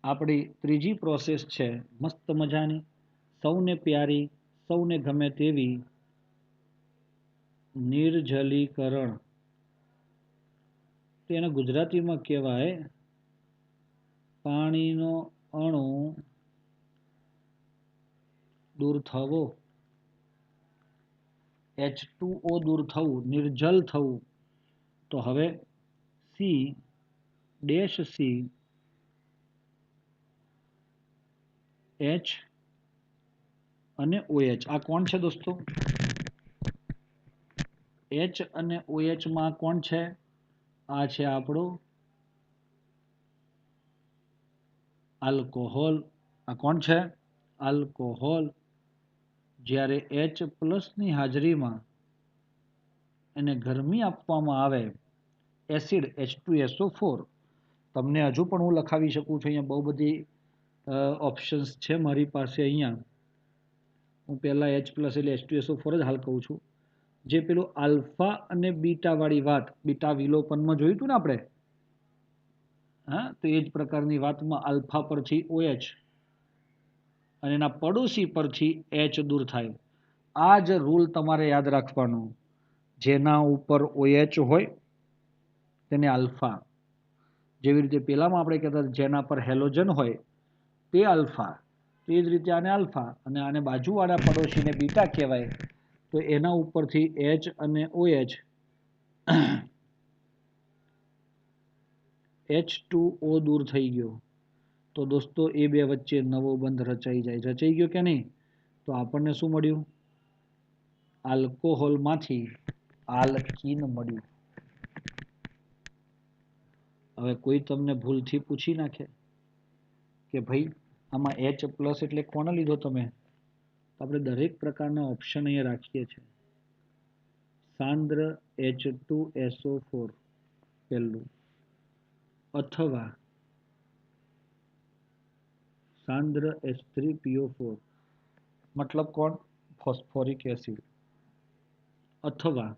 આપણી ત્રીજી પ્રોસેસ છે મસ્ત મજાની, સૌને પ્યારી, સૌને ગમે તેવી નિર્જલીકરણ. તેને ગુજરાતીમાં કહેવાય પાણીનો અણુ દૂર થવો, H2O દૂર થવું, નિર્જલ થવું. તો હવે C H અને OH આ કોણ છે દોસ્તો? H અને OH માં કોણ છે? આ છે આપણો આલ્કોહોલ. આ કોણ છે? આલ્કોહોલ. જ્યારે H+ ની હાજરીમાં એને ગરમી આપવામાં આવે એસિડ H2SO4. તમને હજુ પણ હું લખાવી શકું છું. અહીંયા બહુ બધી ઓપ્શન્સ છે મારી પાસે. અહીંયા હું પહેલાં H+ એટલે H2SO4 જ હાલ કહું છું. જે પેલું આલ્ફા અને બીટા વાળી વાત, બીટા વિલોપનમાં જોયું હતું ને આપણે, હા, તો એ જ પ્રકારની વાતમાં આલ્ફા પરથી OH અને એના પડોશી પરથી H દૂર થાય. આ જ રૂલ તમારે યાદ રાખવાનો. જેના ઉપર OH હોય તેને આલ્ફા, જેવી રીતે પેલામાં આપણે કહેતા જેના પર હેલોજન હોય તે આલ્ફા, તે જ રીતે આને આલ્ફા અને આને બાજુવાળા પડોશીને બીટા કહેવાય. તો એના ઉપરથી H અને OH H2O દૂર થઈ ગયો. તો દોસ્તો એ બે વચ્ચે નવો બંધ રચાઈ જાય. રચાઈ ગયો કે નહીં? તો આપણને શું મળ્યું? આલ્કોહોલમાંથી આલ્કીન મળ્યું. હવે કોઈ તમને ભૂલથી પૂછી નાખે કે ભાઈ આમાં H+ એટલે કોને લીધો તમે? આપણે દરેક પ્રકારના ઓપ્શન અહીંયા રાખીએ છીએ. સાંદ્ર H2SO4 પહેલું, અથવા સાંદ્ર H3PO4 મતલબ કોણ? ફોસ્ફોરિક એસિડ, અથવા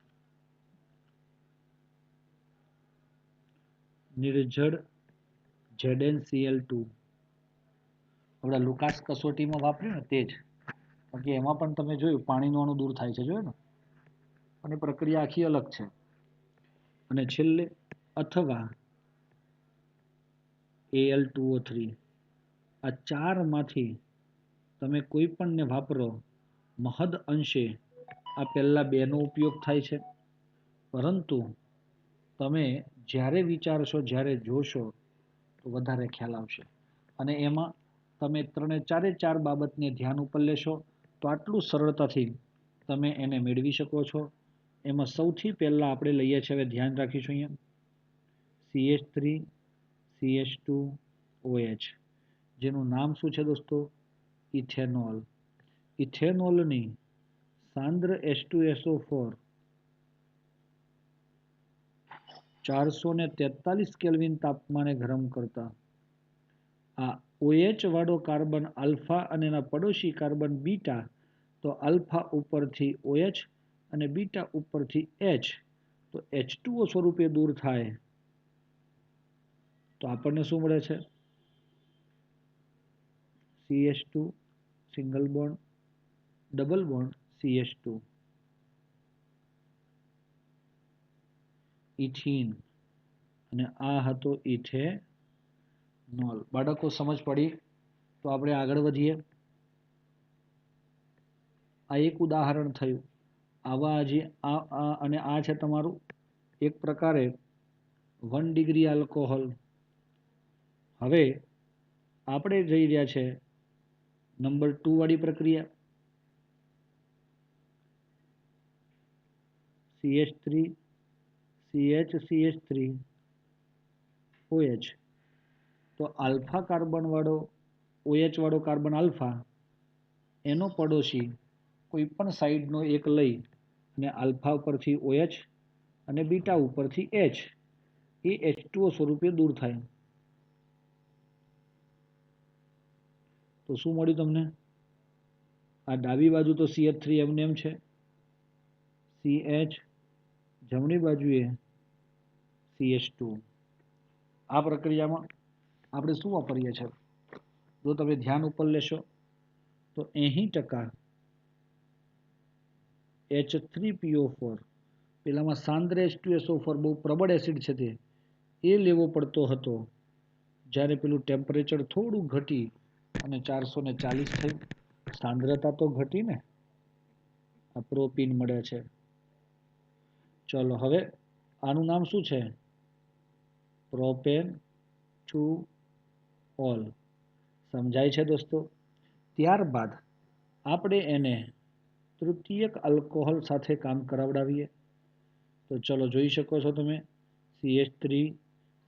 નિર્જળ ZnCl2. આપણે લુકાસ કસોટીમાં વાપર્યું ને તે જ. બાકી એમાં પણ તમે જોયું પાણીનું અણુ દૂર થાય છે, જોયું ને? અને પ્રક્રિયા આખી અલગ છે. અને છેલ્લે અથવા Al2O3. આ ચારમાંથી તમે કોઈ પણને વાપરો, મહદ અંશે આ પહેલા બેનો ઉપયોગ થાય છે. પરંતુ તમે જ્યારે વિચારશો, જ્યારે જોશો તો વધારે ખ્યાલ આવશે. અને એમાં તમે ચારે ચાર બાબતને ધ્યાન ઉપર લેશો તો આટલું સરળતાથી તમે એને મેળવી શકો છો. એમાં સૌથી પહેલાં આપણે લઈએ છીએ, હવે ધ્યાન રાખીશું અહીંયા, CH3 CH2 OH, જેનું નામ શું છે દોસ્તો? ઇથેનોલ. ઇથેનોલની સાંદ્ર H2SO4 443 કેલ્વિન તાપમાને ગરમ કરતા આ OH વાળો કાર્બન આલ્ફા અને એના પડોશી કાર્બન બીટા, તો આલ્ફા ઉપરથી OH અને બીટા ઉપરથી H, તો H2O સ્વરૂપે દૂર થાય તો આપણને શું મળે છે? CH2 single bond double bond CH2 ethene, અને આ હતો ઇથેનોલ. બાળકો સમજ પડી? તો આપણે આગળ વધીએ. આ એક ઉદાહરણ થયું. આવા જે અને આ છે તમારું એક પ્રકારે 1 ડિગ્રી આલ્કોહોલ. હવે આપણે જઈ રહ્યા છે નંબર 2 વાળી પ્રક્રિયા. CH3 CH3 OH, તો આલ્ફા કાર્બન વાળો OH વાળો કાર્બન આલ્ફા, એનો પડોશી કોઈ પણ સાઈડનો એક લઈ અને આલ્ફા ઉપરથી OH અને બીટા ઉપરથી H, એ H2O સ્વરૂપે દૂર થાય તો શું મળ્યું તમને? આ ડાબી બાજુ તો CH3 એમને એમ છે, CH, જમણી બાજુએ CH2. આ પ્રક્રિયામાં આપણે શું વાપરીએ છીએ? જો તમે ધ્યાન ઉપર લેશો તો 80% H3PO4, પેલામાં સાંદ્ર H2SO4 બહુ પ્રબળ એસિડ છે તે એ લેવો પડતો હતો. જ્યારે પેલું ટેમ્પરેચર થોડું ઘટી અને 440 થયું, સાંદ્રતા તો ઘટી ને, આ પ્રોપીન મળે છે. ચલો હવે આનું નામ શું છે? Propane to all. સમજાય છે દોસ્તો? ત્યારબાદ આપણે એને તૃતીયક આલ્કોહોલ સાથે કામ કરાવડાવીએ. તો ચલો જોઈ શકો છો તમે, CH3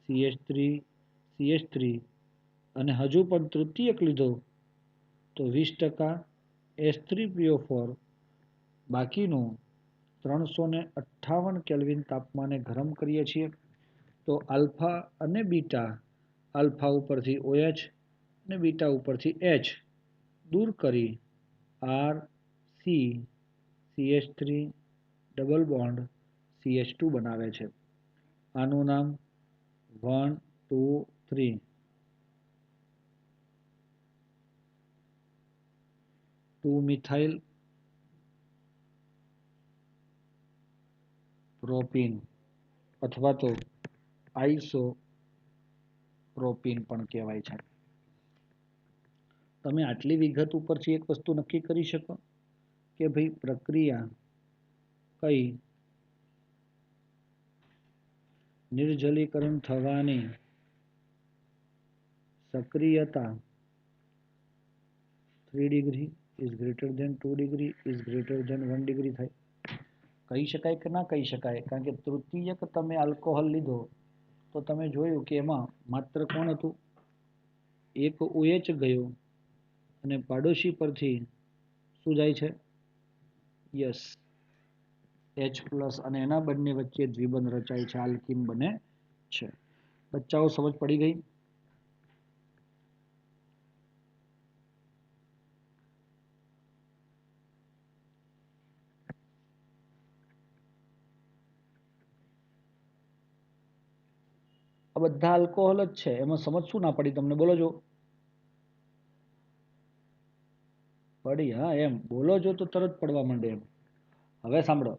CH3 CH3 અને હજુ પણ તૃતીયક લીધો તો 20% H3PO4, બાકીનું 358 કેલ્વિન તાપમાને ગરમ કરીએ છીએ. તો આલ્ફા અને બીટા, આલ્ફા ઉપરથી OH અને બીટા ઉપરથી H દૂર કરી RC CH3 double bond CH2 બનાવે છે. આનું નામ 1 2 3 2-મિથાઇલ પ્રોપીન અથવા તો આઇસોપ્રોપીન પણ કહેવાય છે. તમે આટલી વિગત ઉપરથી એક વસ્તુ નક્કી કરી શકો કે ભાઈ પ્રક્રિયા કઈ નિર્જલીકરણ થવાની સક્રિયતા 3 degree is greater than 2 degree is greater than 1 degree થાય. કહી શકાય કે ના કહી શકાય? કારણ કે તૃતીયક તમે આલ્કોહોલ લીધો તો તમે જોયું કે એમાં માત્ર કોણ હતું? એક OH ગયો અને પાડોશી પરથી શું જાય છે? યસ, H+ અને એના બંને વચ્ચે દ્વિબંધ રચાય છે, આલ્કીન બને છે. બચ્ચાઓ સમજ પડી ગઈ? આ બધા આલ્કોહોલ જ છે, એમાં સમજ શું ના પડી તમને? બોલો જો. પડી? હા, એમ બોલો જો તો તરત પડવા માંડે એમ. હવે સાંભળો,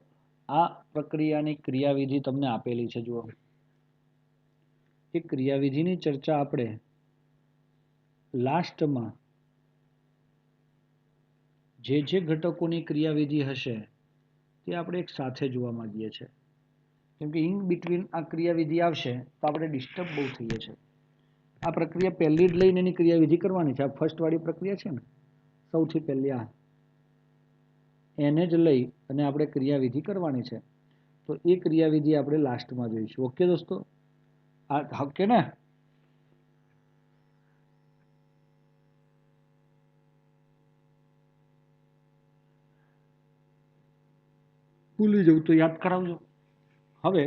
આ પ્રક્રિયાની ક્રિયાવિધિ તમને આપેલી છે. જુઓ, એ ક્રિયાવિધિની ચર્ચા આપણે લાસ્ટમાં જે ઘટકોની ક્રિયાવિધિ હશે તે આપણે એક સાથે જોવા માંગીએ છીએ. કેમ કે ઇન બિટવીન આ ક્રિયાવિધિ આવશે તો આપણે ડિસ્ટર્બ બહુ થઈએ છીએ. આ પ્રક્રિયા પહેલી જ લઈને એની ક્રિયાવિધિ કરવાની છે. આ ફર્સ્ટ વાળી પ્રક્રિયા છે ને, સૌથી પહેલી આ એને જ લઈ અને આપણે ક્રિયાવિધિ કરવાની છે. તો એ ક્રિયાવિધિ આપણે લાસ્ટમાં જોઈશું. ઓકે દોસ્તો? ઓકે ને? ભૂલી જવું તો યાદ કરાવજો. હવે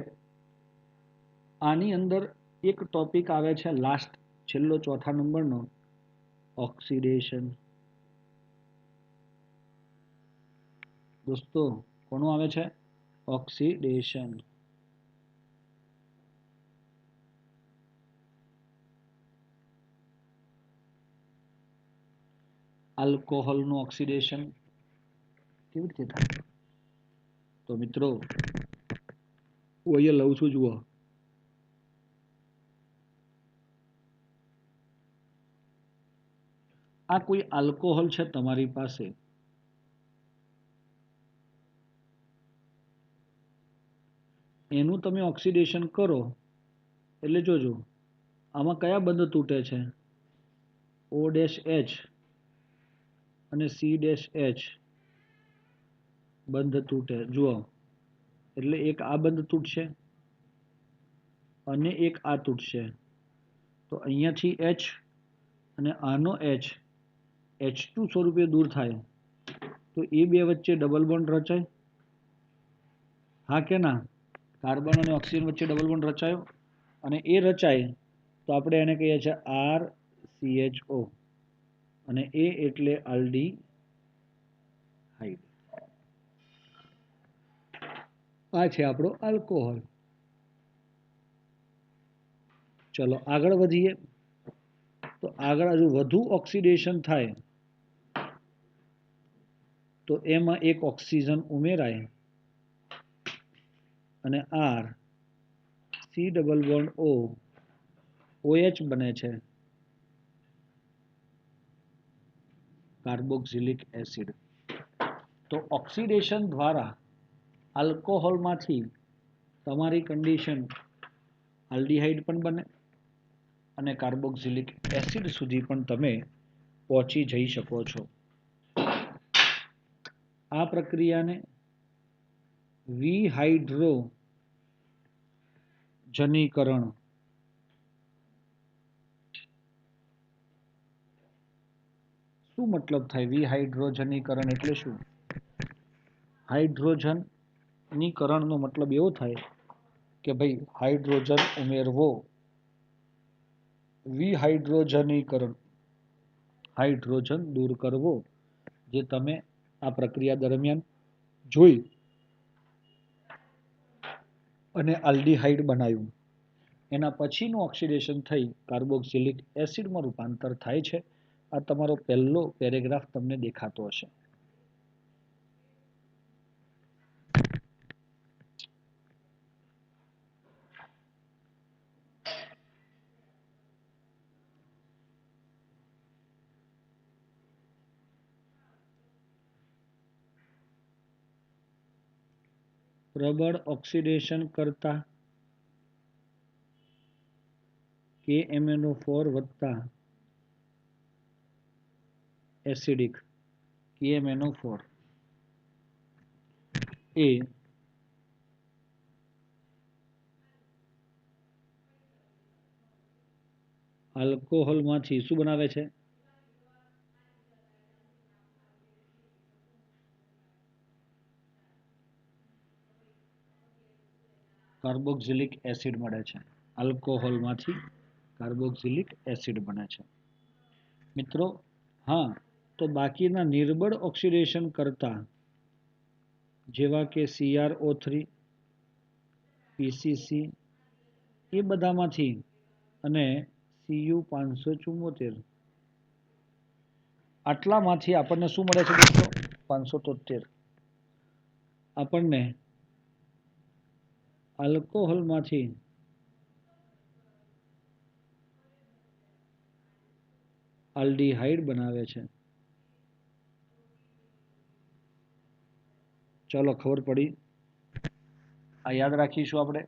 આની અંદર એક ટોપિક આવે છે લાસ્ટ છેલ્લો ચોથા નંબરનો ઓક્સિડેશન. દોસ્તો કોનું આવે છે? ઓક્સિડેશન. આલ્કોહોલનું ઓક્સિડેશન કેવી રીતે થાય? તો મિત્રો હું અહીંયા લઉં છું, જુઓ. આ કોઈ આલ્કોહોલ છે તમારી પાસે, એનું તમે ઓક્સિડેશન કરો એટલે જોજો આમાં કયા બંધ તૂટે છે? OH અને CH બંધ તૂટે. જુઓ, એટલે એક આ બંધ તૂટશે અને એક આ તૂટશે. તો અહીંયાથી H અને આનો H H2 સ્વરૂપે દૂર થાય તો એ બે વચ્ચે ડબલ બોન્ડ રચાય. હા કે ના? કાર્બન અને ઓક્સિજન વચ્ચે ડબલ બોન્ડ રચાયો, અને એ રચાય તો આપણે એને કહીએ છીએ RCHO, અને એ એટલે આલ્ડીહાઇડ. આ છે આપણો આલ્કોહોલ. ચલો આગળ વધીએ. તો આગળ હજુ વધુ ઓક્સિડેશન થાય તો એમાં એક ઓક્સિજન ઉમેરાય અને R C double bond O OH બને છે, કાર્બોક્સિલિક એસિડ. તો ઓક્સિડેશન દ્વારા આલ્કોહોલમાંથી તમારી કન્ડિશન આલ્ડીહાઇડ પણ બને અને કાર્બોક્સિલિક એસિડ સુધી પણ તમે પહોંચી જઈ શકો છો. આ પ્રક્રિયાને વિહાઇડ્રોજનીકરણ શું મતલબ થાય? વિહાઇડ્રોજનીકરણ એટલે શું? હાઇડ્રોજનીકરણનો મતલબ એવો થાય કે ભાઈ હાઇડ્રોજન ઉમેરવો. વિહાઇડ્રોજનીકરણ, હાઇડ્રોજન દૂર કરવો, જે તમે આ પ્રક્રિયા દરમિયાન જોઈ અને આલ્ડીહાઇડ બનાવ્યું. એના પછીનું ઓક્સિડેશન થઈ કાર્બોક્સિલિક એસિડમાં રૂપાંતર થાય છે. આ તમારો પહેલો પેરેગ્રાફ તમને દેખાતો હશે. પ્રબળ ઓક્સિડેશન કરતા KMnO4 વત્તા એસિડિક KMnO4 એ આલ્કોહોલમાંથી શું બનાવે છે? કાર્બોક્સિલિક એસિડ મળે છે. આલ્કોહોલમાંથી કાર્બોક્સિલિક એસિડ બને છે. મિત્રો હા, તો બાકીના નિર્બળ ઓક્સિડેશન કરતા જેવા કે CrO3 PCC એ બધામાંથી અને Cu574 આટલામાંથી આપણને શું મળે છે દોસ્તો? 573 આપણને આલ્કોહોલમાંથી આલ્ડીહાઇડ બનાવે છે. ચલો ખબર પડી. આ યાદ રાખીશું આપણે.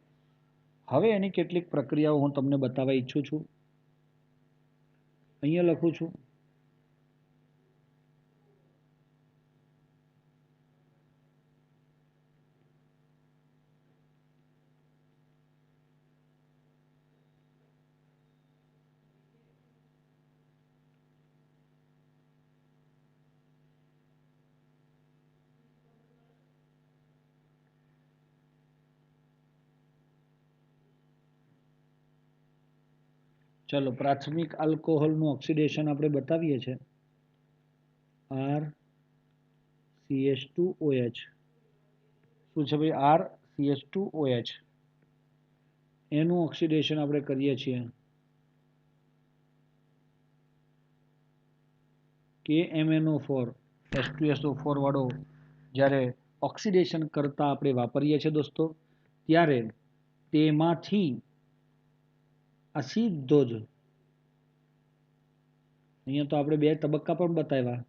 હવે એની કેટલીક પ્રક્રિયાઓ હું તમને બતાવવા ઈચ્છું છું. અહીંયા લખું છું. ચલો પ્રાથમિક આલ્કોહોલનું ઓક્સિડેશન આપણે બતાવીએ છીએ RCH2OH શું છે ભાઈ RCH2OH એનું ઓક્સિડેશન આપણે કરીએ છીએ KMnO4 H2SO4 વાળો જ્યારે ઓક્સિડેશન કરતા આપણે વાપરીએ છીએ દોસ્તો ત્યારે તેમાંથી આ સીધો જ અહીંયા તો આપણે બે તબક્કા પણ બતાવ્યા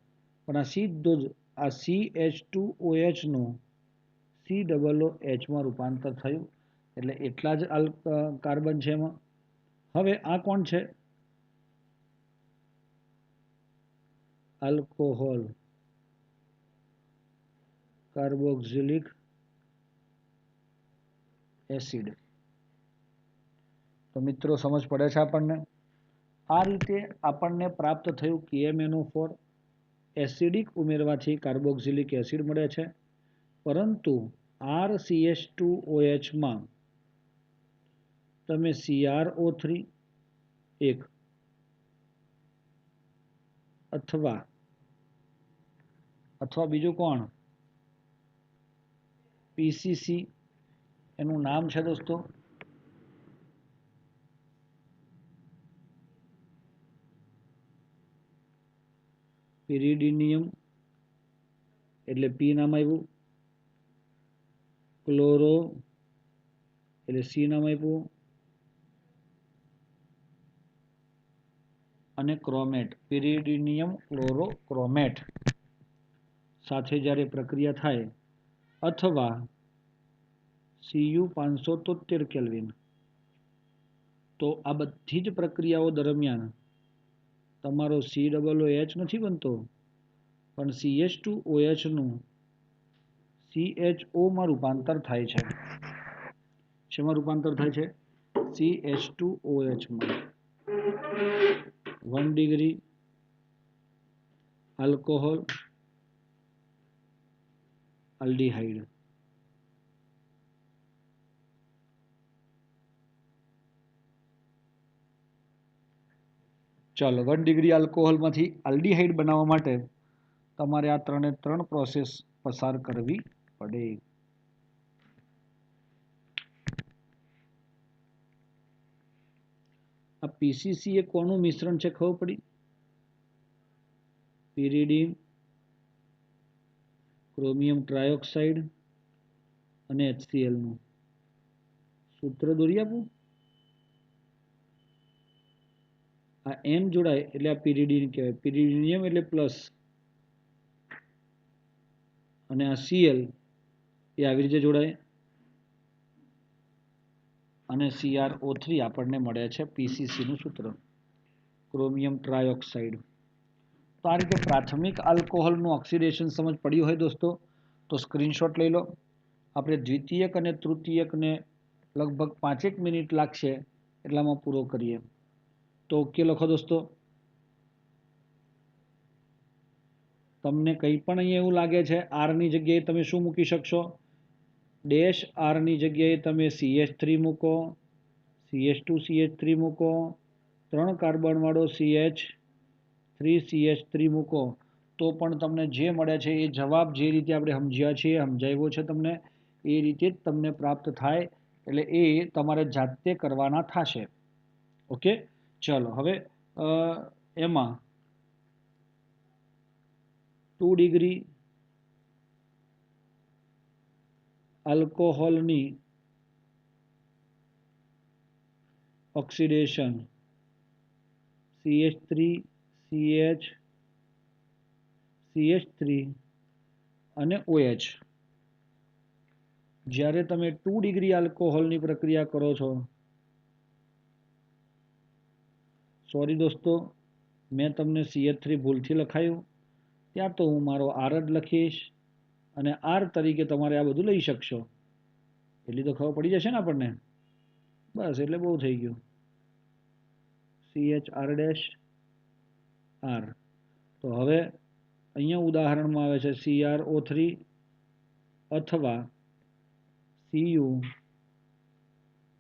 પણ આ સીધો જ આ CH2OH નું COOH માં રૂપાંતર થયું એટલે એટલા જ કાર્બન છે એમાં હવે આ કોણ છે આલ્કોહોલ કાર્બોક્સિલિક એસિડ તો મિત્રો સમજ પડે છે આપણને આ રીતે આપણને પ્રાપ્ત થયું KMnO4 એસિડિક ઉમેરવાથી કાર્બોક્સિલિક એસિડ મળે છે પરંતુ RCH2OH માં તમે CrO3 એક અથવા બીજું કોણ PCC એનું નામ છે દોસ્તો પિરિડિનિયમ એટલે P નામ આવ્યું ક્લોરો એટલે C નામ આપ્યું અને ક્રોમેટ પિરિડિનિયમ ક્લોરોક્રોમેટ સાથે જ્યારે પ્રક્રિયા થાય અથવા Cu 573 કેલ્વિન તો આ બધી જ પ્રક્રિયાઓ દરમિયાન તમારો COOH નથી બનતો પણ CH2OH નું CHO માં રૂપાંતર થાય છે શેમાં રૂપાંતર થાય છે CH2OH માં 1 ડિગ્રી આલ્કોહોલ આલ્ડીહાઇડ ચાલો 1 ડિગ્રી આલ્કોહોલમાંથી આલ્ડીહાઇડ બનાવવા માટે તમારે આ ત્રણ પ્રોસેસ પસાર કરવી પડે આ પીસીસી એ કોનું મિશ્રણ છે ખબર પડી પિરિડીન ક્રોમિયમ ટ્રાયોક્સાઇડ અને HCl નું સૂત્ર દોરી આપું આ N જોડાય એટલે આ પિરિડીન કહેવાય પિરિડિનિયમ એટલે પ્લસ અને આ Cl એ આવી રીતે જોડાય અને CrO3 આપણને મળે છે પીસીસી નું સૂત્ર ક્રોમિયમ ટ્રાયોક્સાઇડ તો આ રીતે પ્રાથમિક આલ્કોહોલનું ઓક્સિડેશન સમજ પડ્યું હોય દોસ્તો તો સ્ક્રીનશોટ લઈ લો આપણે દ્વિતીયક અને તૃતીયકને લગભગ 5 મિનિટ લાગશે એટલામાં પૂરો કરીએ તો ઓકે લખો દોસ્તો તમને કંઈ પણ અહીંયા એવું લાગે છે R ની જગ્યાએ તમે શું મૂકી શકશો ડેશ R ની જગ્યાએ તમે CH3 મૂકો CH2CH3 મૂકો 3 કાર્બન વાળો CH3 મૂકો તો પણ તમને જે મળે છે એ જવાબ જે રીતે આપણે સમજ્યા છીએ સમજાવ્યો છે તમને એ રીતે જ તમને પ્રાપ્ત થાય એટલે એ તમારે જાતે કરવાના થશે ઓકે ચલો હવે એમાં 2 ડિગ્રી આલ્કોહોલની ઓક્સિડેશન CH3 અને OH જ્યારે તમે 2 ડિગ્રી આલ્કોહોલની પ્રક્રિયા કરો છો સોરી દોસ્તો મેં તમને CH3 ભૂલથી લખાયું ત્યાં તો હું મારો R જ લખીશ અને R તરીકે તમારે આ બધું લઈ શકશો એટલી તો ખબર પડી જશે ને આપણને બસ એટલે બહુ થઈ ગયું CHR' R તો હવે અહીંયા ઉદાહરણમાં આવે છે CrO3 અથવા Cu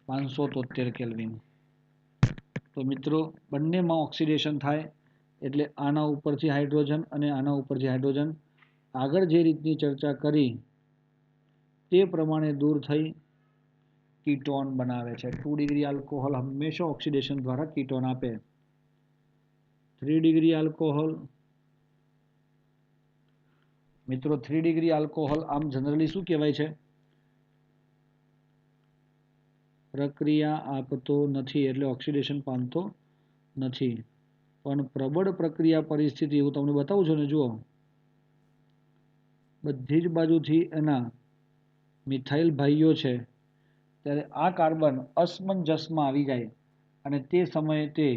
573 કેલ્વિન તો તો મિત્રો બંનેમાં ઓક્સિડેશન થાય એટલે આના ઉપરથી હાઇડ્રોજન અને આના ઉપરથી હાઇડ્રોજન આગળ જે રીતની ચર્ચા કરી તે પ્રમાણે દૂર થઈ કીટોન બનાવે છે. 2 ડિગ્રી આલ્કોહોલ હંમેશા ઓક્સિડેશન દ્વારા કીટોન આપે. 3 ડિગ્રી આલ્કોહોલ મિત્રો 3 ડિગ્રી આલ્કોહોલ આમ જનરલી શું કહેવાય છે? પ્રક્રિયા આપતો નથી એટલે ઓક્સિડેશન પામતો નથી. પણ પ્રબળ પ્રક્રિયા પરિસ્થિતિ હું તમને બતાવું છું ને, જુઓ બધી જ બાજુથી એના મિથાઇલ ભાઈઓ છે, ત્યારે આ કાર્બન અસમંજસમાં આવી જાય અને તે સમયે તે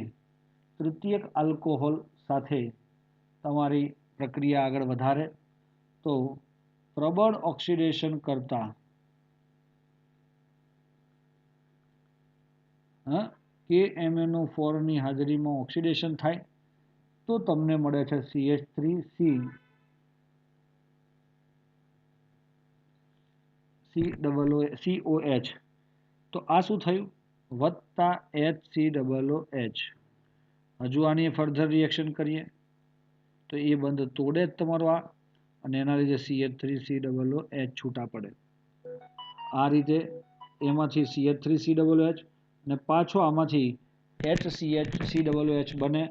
તૃતીયક આલ્કોહોલ સાથે તમારી પ્રક્રિયા આગળ વધારે તો પ્રબળ ઓક્સિડેશન કરતા KMnO4 ની હાજરીમાં ઓક્સિડેશન થાય તો તમને મળે છે CH3COH. તો આ શું થયું? વત્તા HCOH. હજુ આની ફર્ધર રિએક્શન કરીએ તો એ બંધ તોડે જ તમારો આ, અને એના લીધે CH3COH છૂટા પડે. આ રીતે એમાંથી CH3COH અને પાછો આમાંથી HCHCOH બને.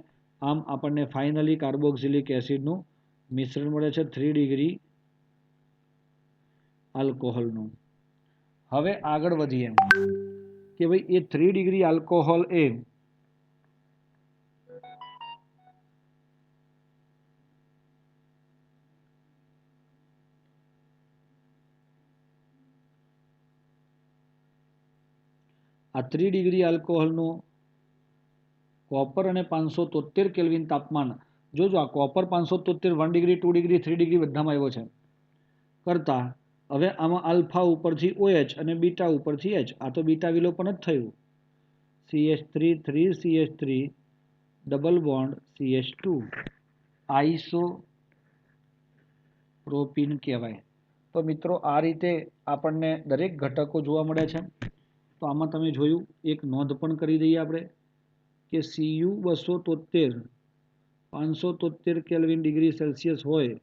આમ આપણને ફાઇનલી કાર્બોક્સિલિક એસિડનું મિશ્રણ મળે છે 3 ડિગ્રી આલ્કોહોલનું. હવે આગળ વધીએ કે ભાઈ એ 3 ડિગ્રી આલ્કોહોલ એ આ 3 ડિગ્રી આલ્કોહોલનું કોપર અને 573 કેલ્વિન તાપમાન, જોજો આ કોપર 573 1 ડિગ્રી 2 ડિગ્રી 3 ડિગ્રી બધામાં આવ્યો છે કરતા હવે આમાં આલ્ફા ઉપરથી OH અને બીટા ઉપરથી H. આ તો બીટા વિલોપન જ થયું. CH3 3CH3 double bond CH2 આઇસોપ્રોપીન કહેવાય. તો મિત્રો આ રીતે આપણને દરેક ઘટકો જોવા મળે છે. તો આમાં તમે જોયું, એક નોંધ પણ કરી દઈએ આપણે કે Cu273 573 કેલ્વિન ડિગ્રી સેલ્સિયસ હોય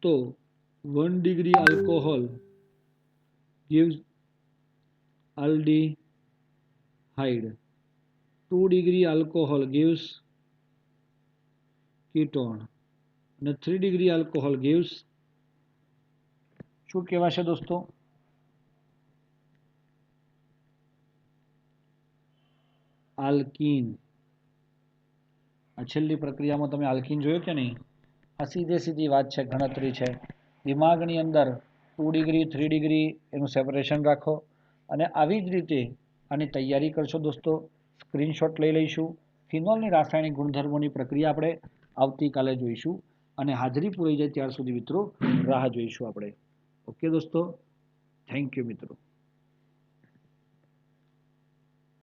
તો 1 degree alcohol gives aldehyde, 2 degree alcohol gives ketone અને 3 ડિગ્રી આલ્કોહોલ gives શું કહેવાશે દોસ્તો? આલ્કીન. આ છેલ્લી પ્રક્રિયામાં તમે આલ્કીન જોયો કે નહીં? આ સીધી વાત છે, ગણતરી છે. દિમાગની અંદર 2 ડિગ્રી 3 ડિગ્રી એનું સેપરેશન રાખો અને આવી જ રીતે આની તૈયારી કરશો દોસ્તો. સ્ક્રીનશોટ લઈ લઈશું. ફિનોલની રાસાયણિક ગુણધર્મોની પ્રક્રિયા આપણે આવતીકાલે જોઈશું અને હાજરી પૂરી જાય ત્યાર સુધી મિત્રો રાહ જોઈશું આપણે. ઓકે દોસ્તો, થેન્ક યુ મિત્રો.